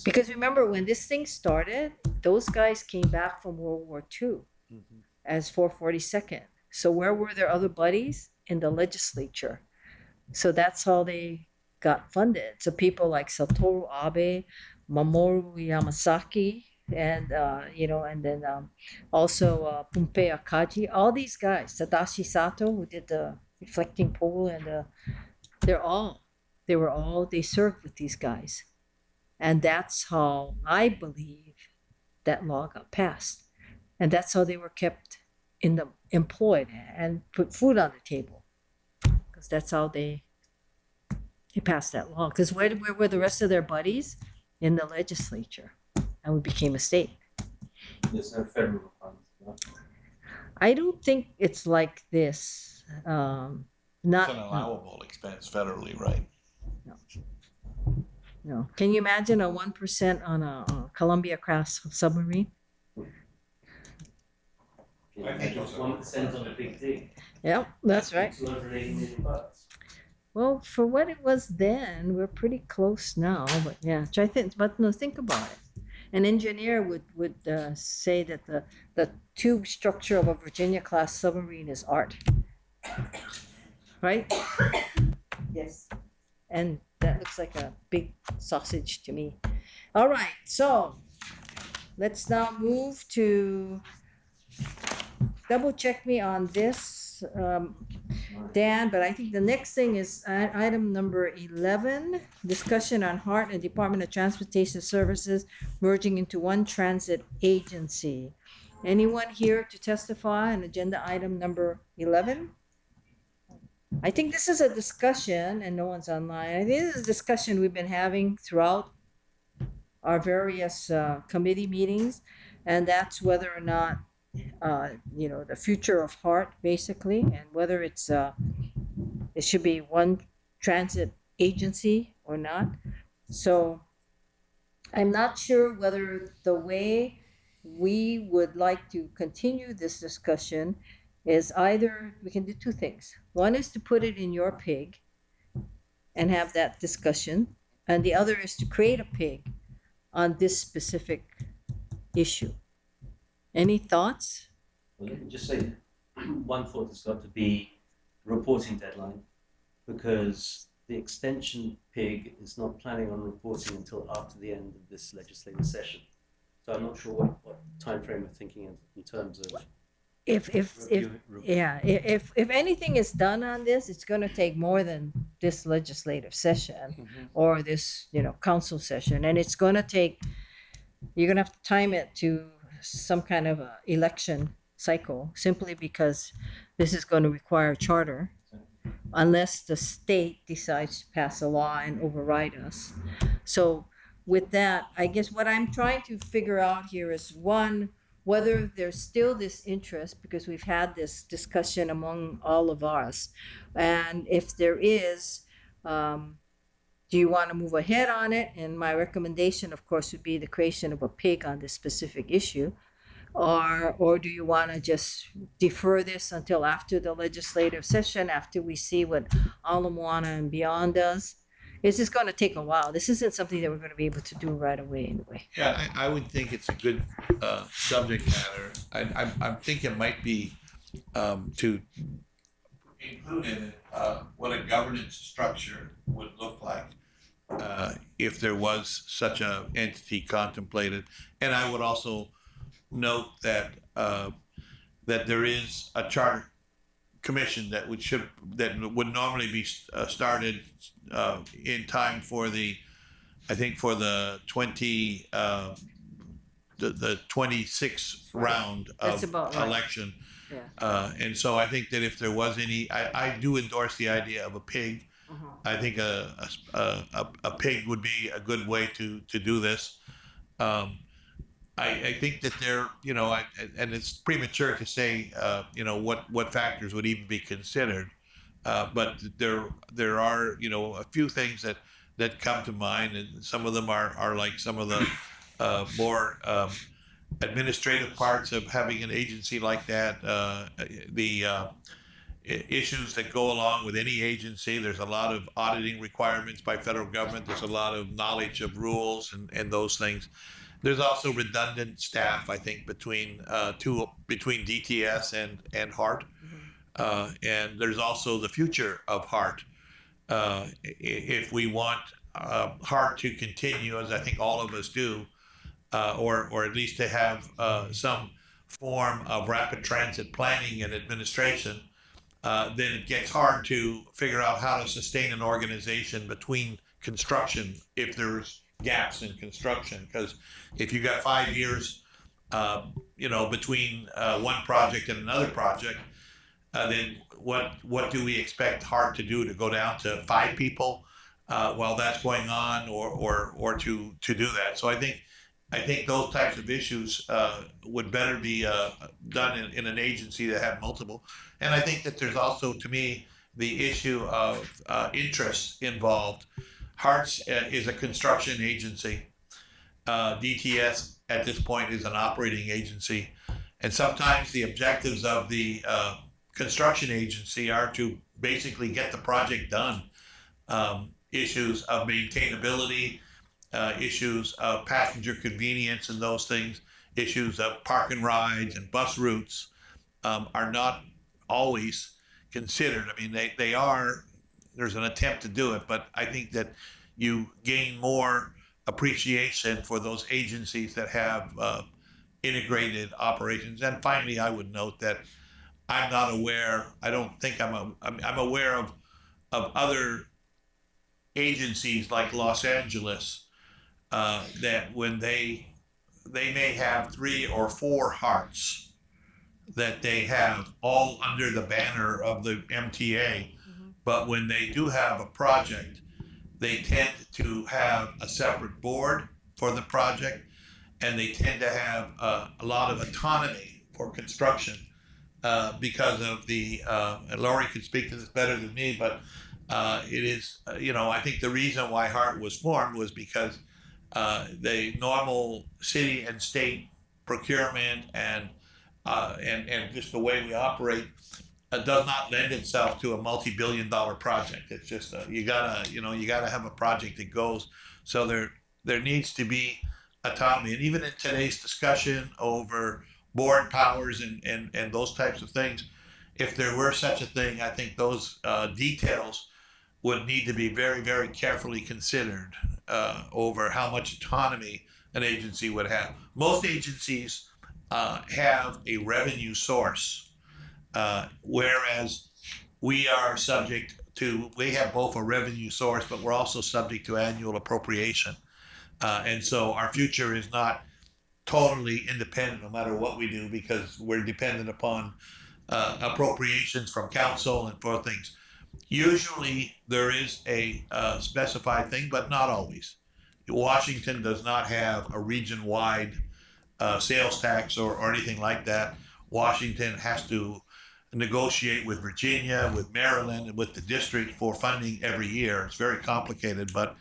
Because remember when this thing started, those guys came back from World War II as 442nd. So where were their other buddies? In the legislature. So that's how they got funded. So people like Satoru Abe, Mamoru Yamasaki, and and then also Bumpei Akaji, all these guys, Tadashi Sato, who did the reflecting pole, and they served with these guys. And that's how I believe that law got passed. And that's how they were kept employed and put food on the table. Because that's how they passed that law. Because where were the rest of their buddies? In the legislature. And we became a state. There's no federal funds. No? I don't think it's like this. It's an allowable expense federally, right? No. Can you imagine a 1% on a Columbia-class submarine? I think it's 1% on a big thing. Yep, that's right. $280 million. Well, for what it was then, we're pretty close now. But yeah, think about it. An engineer would say that the tube structure of a Virginia-class submarine is art, right? Yes. And that looks like a big sausage to me. All right, so let's now move to double check me on this, Dan, but I think the next thing is item number 11, discussion on Hart and Department of Transportation Services merging into one transit agency. Anyone here to testify on agenda item number 11? I think this is a discussion, and no one's online. I think this is a discussion we've been having throughout our various committee meetings, and that's whether or not the future of Hart, basically, and whether it should be one transit agency or not. So I'm not sure whether the way we would like to continue this discussion is either we can do two things. One is to put it in your PIG and have that discussion, and the other is to create a PIG on this specific issue. Any thoughts? Well, let me just say, one thought has got to be reporting deadline, because the extension PIG is not planning on reporting until after the end of this legislative session. So I'm not sure what timeframe we're thinking of in terms of If anything is done on this, it's going to take more than this legislative session or this council session, and you're going to have to time it to some kind of election cycle, simply because this is going to require a charter unless the state decides to pass a law and override us. So with that, I guess what I'm trying to figure out here is, one, whether there's still this interest, because we've had this discussion among all of us. And if there is, do you want to move ahead on it? And my recommendation, of course, would be the creation of a PIG on this specific issue. Or do you want to just defer this until after the legislative session, after we see what Ala Moana and beyond does? It's just going to take a while. This isn't something that we're going to be able to do right away anyway. Yeah, I would think it's a good subject matter. I think it might be to include in it what a governance structure would look like if there was such a entity contemplated. And I would also note that that there is a charter commission that would normally be started in time for the 26th round That's of about right. election. Yeah. And so I think that if there was any, I do endorse the idea of a PIG. I think a PIG would be a good way to do this. I think that there, and it's premature to say, what factors would even be considered, but there are, a few things that come to mind, and some of them are like some of the more administrative parts of having an agency like that, the issues that go along with any agency. There's a lot of auditing requirements by federal government. There's a lot of knowledge of rules and those things. There's also redundant staff, I think, between DTS and HART, and there's also the future of HART. If we want HART to continue, as I think all of us do, or at least to have some form of rapid transit planning and administration, then it gets hard to figure out how to sustain an organization between construction if there's gaps in construction. Because if you got 5 years, between one project and another project, then what do we expect HART to do, to go down to 5 people while that's going on, or to do that? So I think those types of issues would better be done in an agency that had multiple. And I think that there's also, to me, the issue of interest involved. HART is a construction agency. DTS at this point is an operating agency. And sometimes the objectives of the construction agency are to basically get the project done. Issues of maintainability, issues of passenger convenience and those things, issues of park and rides and bus routes are not always considered. I mean, they are, there's an attempt to do it, but I think that you gain more appreciation for those agencies that have integrated operations. And finally, I would note that I'm not aware, I don't think I'm aware of other agencies like Los Angeles that when they may have 3 or 4 HARTs that they have all under the banner of the MTA, but when they do have a project, they tend to have a separate board for the project, and they tend to have a lot of autonomy for construction because of the, and Laurie could speak to this better than me, but it is, I think the reason why HART was formed was because the normal city and state procurement and just the way we operate does not lend itself to a multi-billion-dollar project. It's just you gotta have a project that goes. So there needs to be autonomy, and even in today's discussion over board powers and those types of things, if there were such a thing, I think those details would need to be very, very carefully considered over how much autonomy an agency would have. Most agencies have a revenue source, whereas we are subject to, we have both a revenue source, but we're also subject to annual appropriation. And so our future is not totally independent no matter what we do because we're dependent upon appropriations from council and for things. Usually there is a specified thing, but not always. Washington does not have a region-wide sales tax or anything like that. Washington has to negotiate with Virginia, with Maryland, and with the district for funding every year. It's very complicated, but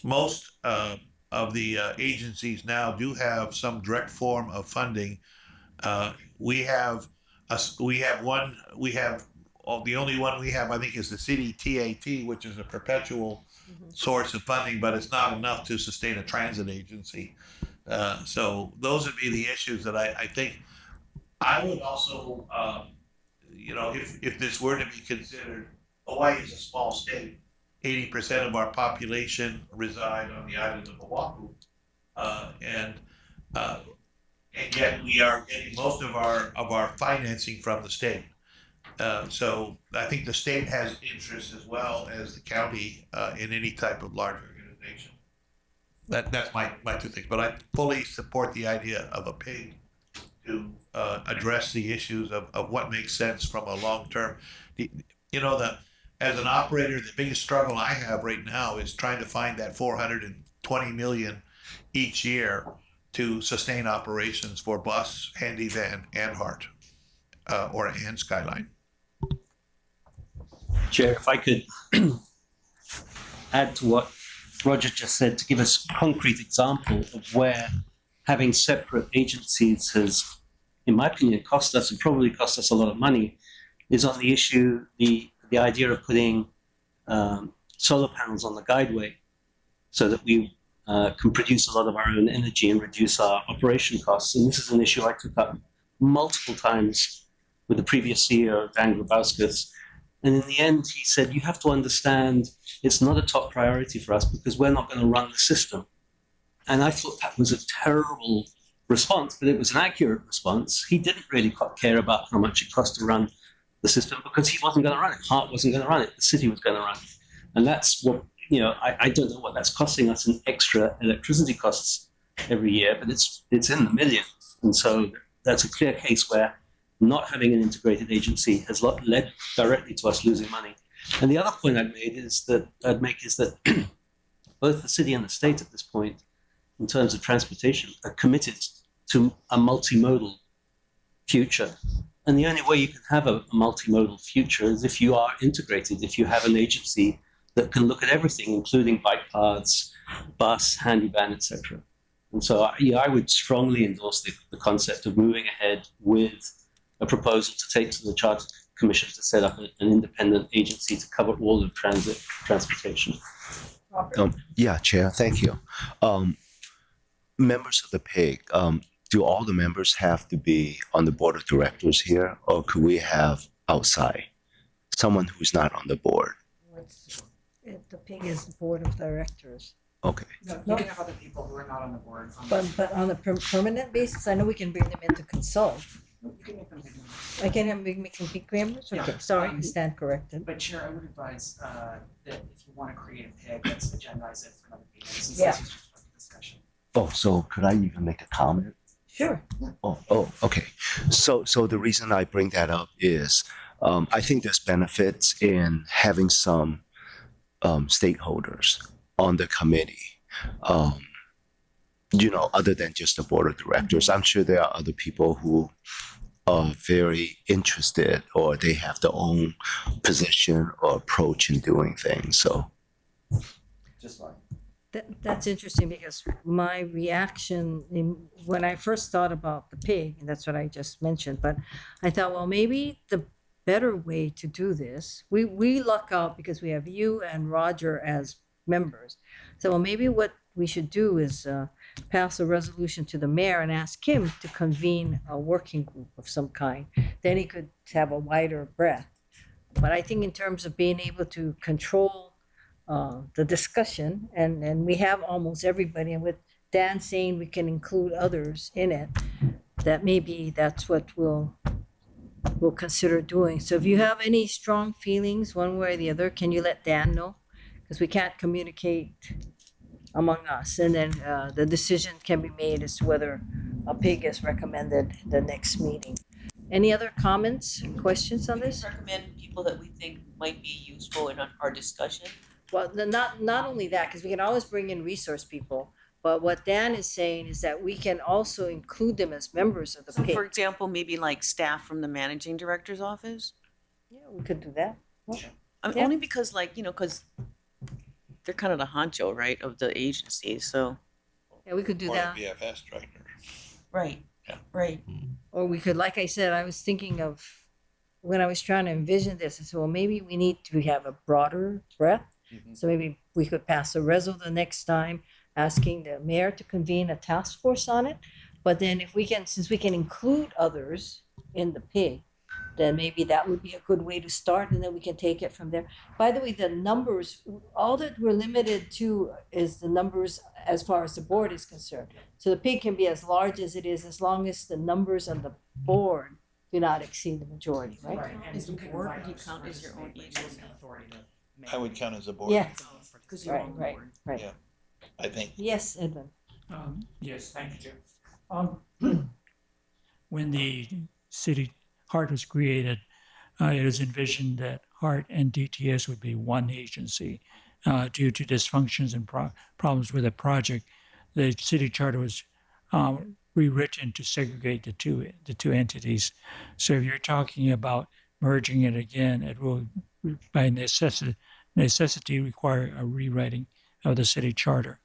most of the agencies now do have some direct form of funding. The only one we have, I think, is the city TAT, which is a perpetual source of funding, but it's not enough to sustain a transit agency. So those would be the issues that I think. I would also, if this were to be considered, Hawaii is a small state. 80% of our population reside on the island of Oahu, and yet we are getting most of our financing from the state. So I think the state has interest as well as the county in any type of large organization. That's my two things. But I fully support the idea of a PIG to address the issues of what makes sense from a long term. As an operator, the biggest struggle I have right now is trying to find that $420 million each year to sustain operations for bus, handy van, and HART, and Skyline. Chair, if I could add to what Roger just said to give us a concrete example of where having separate agencies has, in my opinion, cost us and probably cost us a lot of money, is on the issue, the idea of putting solar panels on the guideway so that we can produce a lot of our own energy and reduce our operation costs. And this is an issue I took up multiple times with the previous CEO, Dan Grabauskas. And in the end, he said, you have to understand it's not a top priority for us because we're not going to run the system. And I thought that was a terrible response, but it was an accurate response. He didn't really care about how much it cost to run the system because he wasn't going to run it. HART wasn't going to run it. The city was going to run it. And that's what, I don't know what that's costing us in extra electricity costs every year, but it's in the millions. And so that's a clear case where not having an integrated agency has led directly to us losing money. And the other point I'd make is that both the city and the state at this point, in terms of transportation, are committed to a multimodal future. And the only way you can have a multimodal future is if you are integrated, if you have an agency that can look at everything, including bike paths, bus, handy van, etc. And so I would strongly endorse the concept of moving ahead with a proposal to take to the Charter Commission to set up an independent agency to cover all of transportation. Yeah, Chair, thank you. Members of the PIG, do all the members have to be on the board of directors here, or could we have outside someone who's not on the board? The PIG is the board of directors. Okay. No, you can have other people who are not on the board. But on a permanent basis, I know we can bring them in to consult. You can make them big members. I can make them PIG members? Okay, Yeah, sorry, I stand corrected. But Chair, I would advise that if you want to create a PIG, let's agendize it for another meeting. Since Yeah. this is just a discussion. Oh, so could I even make a comment? Sure. Oh, okay. So the reason I bring that up is I think there's benefits in having some stakeholders on the committee, other than just the board of directors. I'm sure there are other people who are very interested or they have their own position or approach in doing things. So Just like. That's interesting because my reaction when I first thought about the PIG, and that's what I just mentioned, but I thought, well, maybe the better way to do this, we luck out because we have you and Roger as members. So well, maybe what we should do is pass a resolution to the mayor and ask him to convene a working group of some kind. Then he could have a wider breadth. But I think in terms of being able to control the discussion, and we have almost everybody, and with Dan saying we can include others in it, that maybe that's what we'll consider doing. So if you have any strong feelings one way or the other, can you let Dan know? Because we can't communicate among us, and then the decision can be made as to whether a pig as recommended the next meeting. Any other comments, questions on this? Recommend people that we think might be useful in our discussion. Well, not only that, because we can always bring in resource people, but what Dan is saying is that we can also include them as members of the So PIG. for example, maybe like staff from the managing director's office. Yeah, we could do that. Yeah. Only because like, because they're kind of the honcho, right, of the agency, so. Yeah, we could do Or that. the BFS director. Right. Yeah. Right. Or we could, like I said, I was thinking of when I was trying to envision this, I said, well, maybe we need to have a broader breadth. So maybe we could pass a resol the next time, asking the mayor to convene a task force on it. But then if we can, since we can include others in the PIG, then maybe that would be a good way to start, and then we can take it from there. By the way, the numbers, all that we're limited to is the numbers as far as the board is concerned. So the PIG can be as large as it is, as long as the numbers on the board do not exceed the majority, right? And Is the you can board, invite do you others count to as your own participate, but you agency? don't have authority to make I would count as a board. Yeah. Because you're Right, on right, board. right. Yeah. I think. Yes, Edwin. Yes, thank you, Jim. When the city HART was created, it was envisioned that HART and DTS would be one agency. Due to dysfunctions and problems with the project, the city charter was rewritten to segregate the two entities. So if you're talking about merging it again, it will by necessity require a rewriting of the city charter.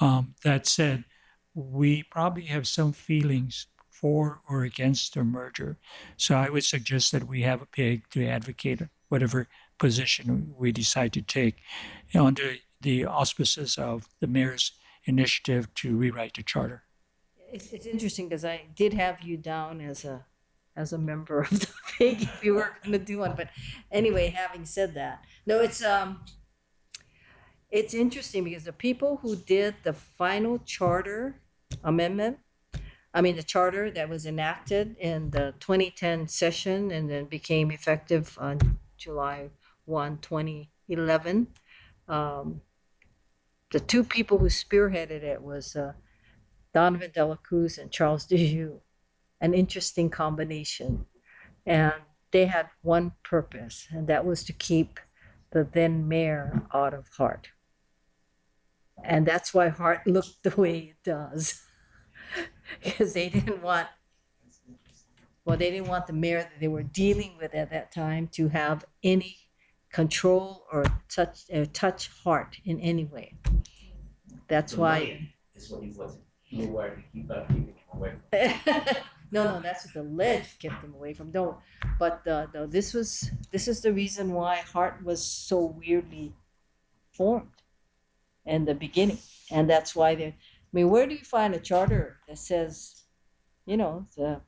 That said, we probably have some feelings for or against the merger. So I would suggest that we have a PIG to advocate whatever position we decide to take under the auspices of the mayor's initiative to rewrite the charter. It's interesting because I did have you down as a member of the PIG if you were going to do one. But anyway, having said that, no, it's interesting because the people who did the final charter amendment, the charter that was enacted in the 2010 session and then became effective on July 1, 2011. The two people who spearheaded it was Donovan Dela Cruz and Charles Dijou, an interesting combination. And they had one purpose, and that was to keep the then mayor out of HART. And that's why HART looked the way it does. Because they didn't want the mayor that they were dealing with at that time to have any control or touch HART in any way. That's why. Is what he wasn't. You were to keep keeping him away from. No, that's what the ledge kept them away from. Don't. But this is the reason why HART was so weirdly formed in the beginning, and that's why where do you find a charter that says, the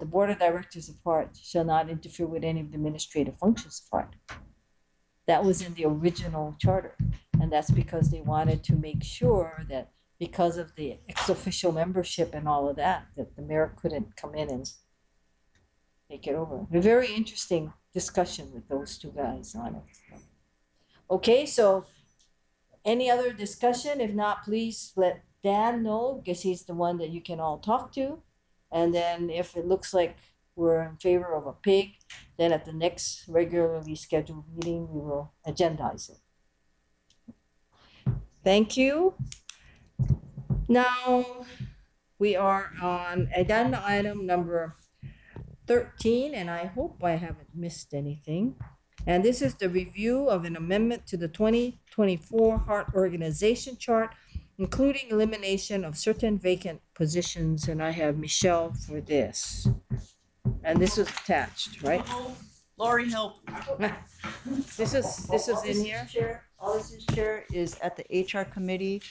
board of directors of HART shall not interfere with any of the administrative functions of HART? That was in the original charter, and that's because they wanted to make sure that because of the ex-official membership and all of that the mayor couldn't come in and take it over. A very interesting discussion with those two guys on it. Okay, so any other discussion? If not, please let Dan know, because he's the one that you can all talk to. And then if it looks like we're in favor of a PIG, then at the next regularly scheduled meeting, we will agendize it. Thank you. Now, we are on agenda item number 13, and I hope I haven't missed anything. And this is the review of an amendment to the 2024 HART organization chart, including elimination of certain vacant positions. And I have Michelle for this. And this was attached, right? Lori, help. This is in here? All this is, Chair, is at the HR committee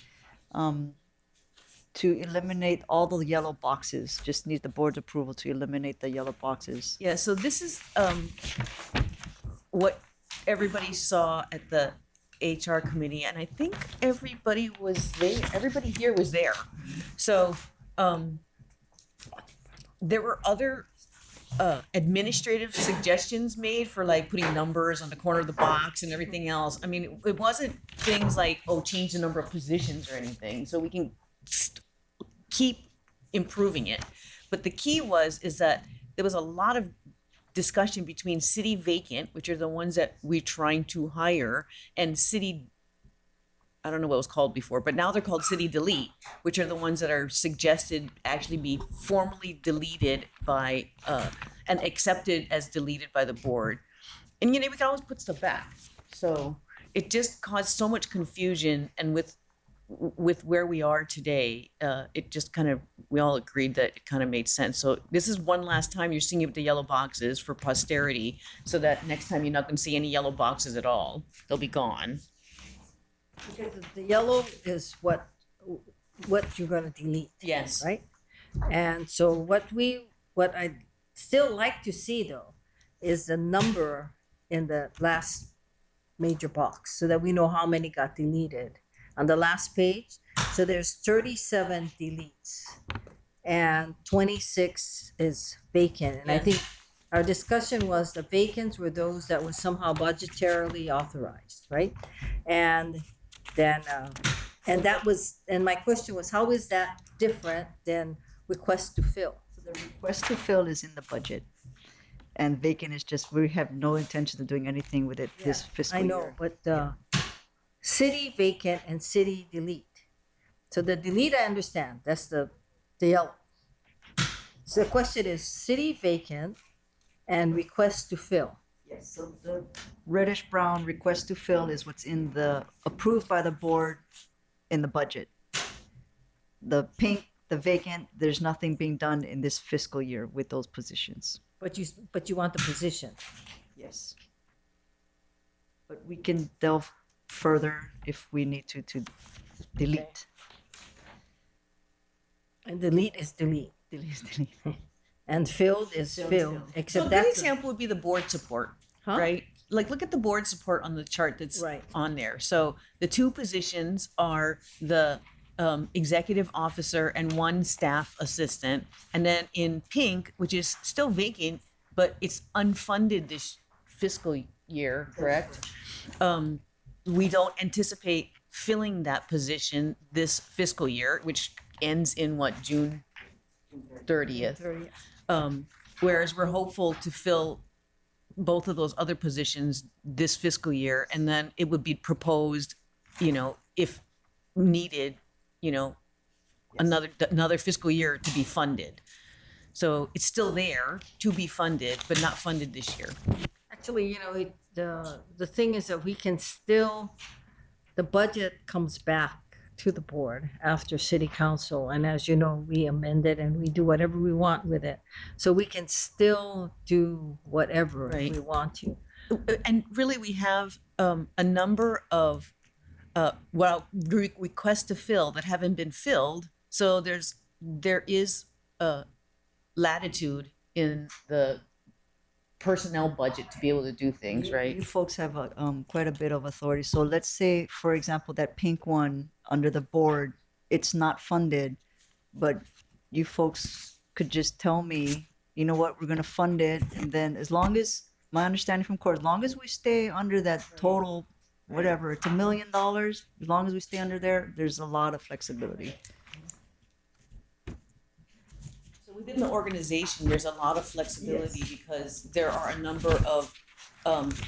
to eliminate all the yellow boxes. Just need the board's approval to eliminate the yellow boxes. Yeah, so this is what everybody saw at the HR committee, and I think everybody was there. Everybody here was there. So there were other administrative suggestions made for like putting numbers on the corner of the box and everything else. I mean, it wasn't things like, oh, change the number of positions or anything. So we can keep improving it. But the key is that there was a lot of discussion between city vacant, which are the ones that we're trying to hire, and city, I don't know what it was called before, but now they're called city delete, which are the ones that are suggested actually be formally deleted by, and accepted as deleted by the board. And, we can always put stuff back. So it just caused so much confusion, and with where we are today, it just kind of, we all agreed that it kind of made sense. So this is one last time you're seeing it with the yellow boxes for posterity, so that next time you're not going to see any yellow boxes at all. They'll be gone. Because the yellow is what you're going to delete. Yes. Right? And so what I'd still like to see though is the number in the last major box so that we know how many got deleted on the last page. So there's 37 deletes and 26 is vacant. And I think our discussion was the vacants were those that were somehow budgetarily authorized, right? And then, and my question was, how is that different than request to fill? So the request to fill is in the budget. And vacant is just, we have no intention of doing anything with it this fiscal year. I know, but city vacant and city delete. So the delete, I understand, that's the yellow. So the question is city vacant and request to fill. Yes, so the reddish brown request to fill is what's in the, approved by the board in the budget. The pink, the vacant, there's nothing being done in this fiscal year with those positions. But you want the position. Yes. But we can delve further if we need to delete. Okay. And delete is delete. Delete is delete. And filled is filled. Except So a that's good example would be the board support, right? Like, look at the board support on the chart that's on there. So the two positions are the executive officer and one staff assistant. And then in pink, which is still vacant, but it's unfunded this fiscal year, correct? We don't anticipate filling that position this fiscal year, which ends in what, June 30th? Whereas we're hopeful to fill both of those other positions this fiscal year, and then it would be proposed, if needed, another fiscal year to be funded. So it's still there to be funded, but not funded this year. actually, the thing is that we can still, the budget comes back to the board after city council. And as you know, we amend it and we do whatever we want with it. So we can still do whatever if we want to. And really, we have a number of requests to fill that haven't been filled. So there is latitude in the personnel budget to be able to do things, right? You folks have quite a bit of authority. So let's say, for example, that pink one under the board, it's not funded, but you folks could just tell me, you know what, we're going to fund it. And then as long as, my understanding from court, as long as we stay under that total, whatever, it's $1 million, as long as we stay under there, there's a lot of flexibility. So within the organization, there's a lot of flexibility because there are a number of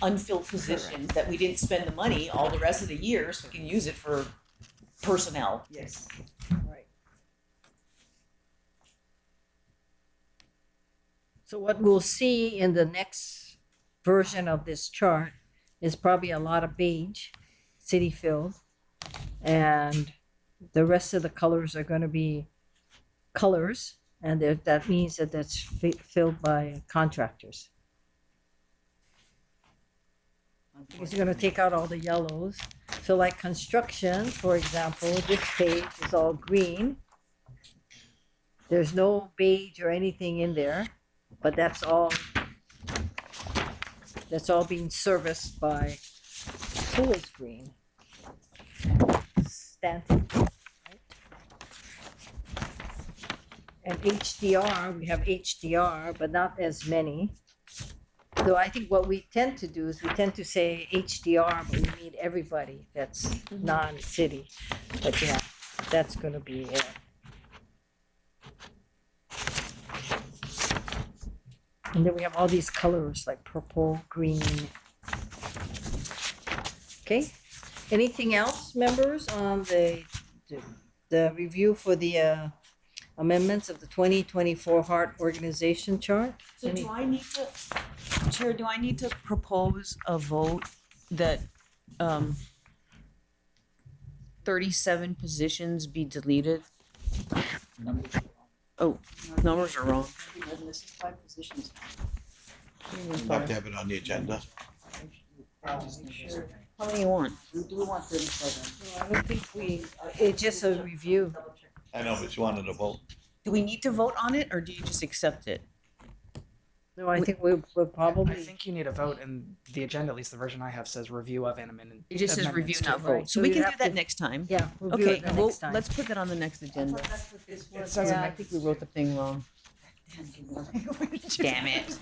unfilled positions that we didn't spend the money all the rest of the year, so we can use it for personnel. Yes. Right. So what we'll see in the next version of this chart is probably a lot of beige, city filled, and the rest of the colors are going to be colors, and that means that that's filled by contractors. Because you're going to take out all the yellows. So like construction, for example, this page is all green. There's no beige or anything in there, but that's all being serviced by Suez Green. Stanton, right? And HDR, we have HDR, but not as many. So I think what we tend to do is we tend to say HDR, but we need everybody that's non-city. But yeah, that's going to be it. And then we have all these colors like purple, green. Okay, anything else, members, on the review for the amendments of the 2024 Heart Organization Chart? So do I need to, Chair, do I need to propose a vote that 37 positions be deleted? Oh, numbers are wrong. This is 5 positions. I'd like to have it on the agenda. How many you want? We do want 37. I don't think we, it's just a review. I know, but you wanted to vote. Do we need to vote on it or do you just accept it? No, I think we'll I probably, think you need a vote, and the agenda, at least the version I have, says review of an amendment. It just says review, amendments to not it. vote. Right. So So we you can do have that to- next time. yeah, we'll do Okay, it the well, next time. let's put that on the next agenda. It says Yeah, I amend- think we wrote the thing wrong. Damn it.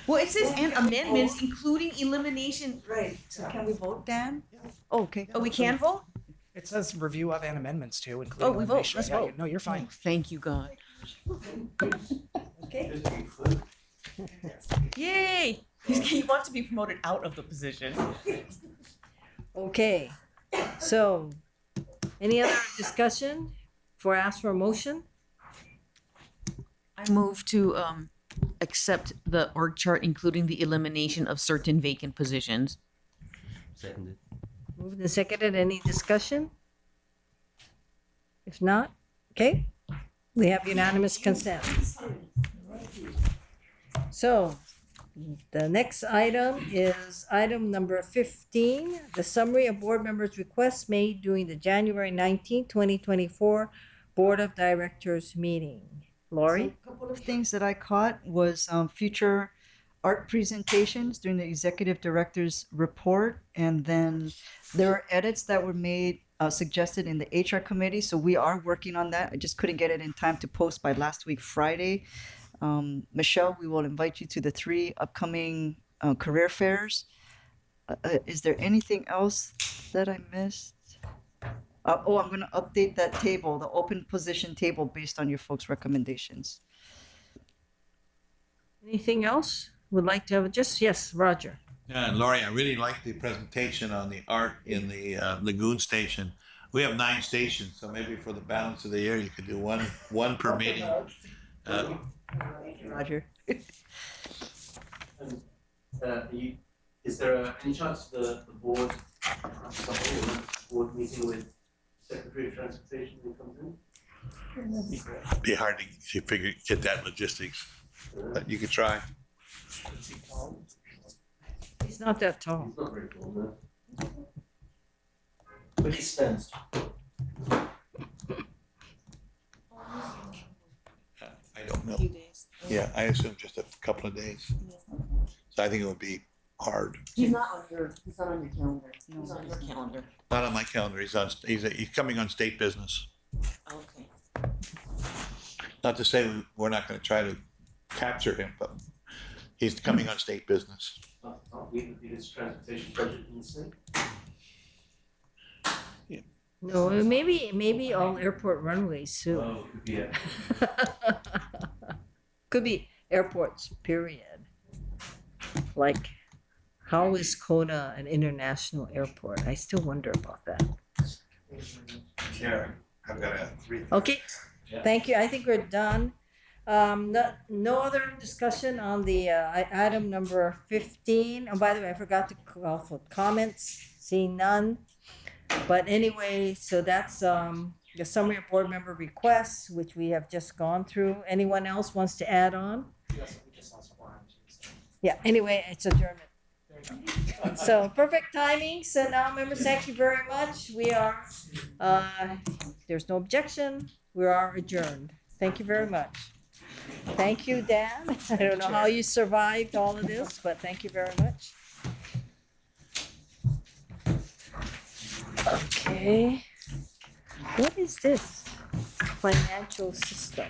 Well, it says and amendments, including elimination. Right. So can we vote, Dan? Oh, okay. Oh, we can vote? It says review of and amendments too, including. Oh, we vote. elimination. Let's Yeah, vote. No, you're fine. Thank you, God. Okay. Yay! He wants to be promoted out of the position. Okay, so, any other discussion before I ask for a motion? I move to accept the org chart, including the elimination of certain vacant positions. Seconded. Moved and seconded, any discussion? If not, okay, we have unanimous consent. So, the next item is item number 15, the summary of board members' requests made during the January 19, 2024 Board of Directors meeting. Lori? So a couple of things that I caught was future art presentations during the executive director's report, and then there were edits that were made suggested in the HR committee. So we are working on that. I just couldn't get it in time to post by last week Friday. Michelle, we will invite you to the 3 upcoming career fairs. Is there anything else that I missed? I'm going to update that table, the open position table, based on your folks' recommendations. Anything else? Would like to have, yes, Roger. Yeah, and Laurie, I really like the presentation on the art in the Lagoon Station. We have 9 stations, so maybe for the balance of the year, you could do one per meeting. Roger. Is there any chance the board, board meeting with Secretary of Transportation when he comes in? It'd be hard to get that logistics, but you could try. He's not that tall. He's not very tall, no. But he stands. I don't know. Yeah, I assume just a couple of days. So I think it would be hard. He's not on your calendar. He's on your calendar. Not on my calendar. He's coming on state business. Okay. Not to say we're not going to try to capture him, but he's coming on state business. Aren't we the biggest transportation budget in the state? No, maybe all airport runways soon. Oh, could be it. Could be airports, period. Like, how is Kona an international airport? I still wonder about that. Yeah, I've got a 3. Okay, thank you. I think we're done. No other discussion on the item number 15. Oh, by the way, I forgot to call for comments. Seeing none. But anyway, so that's the summary of board member requests, which we have just gone through. Anyone else wants to add on? Yeah, anyway, it's adjournment. So perfect timing. So now, members, thank you very much. We are, there's no objection. We are adjourned. Thank you very much. Thank you, Dan. I don't know how you survived all of this, but thank you very much. Okay. What is this? Financial system.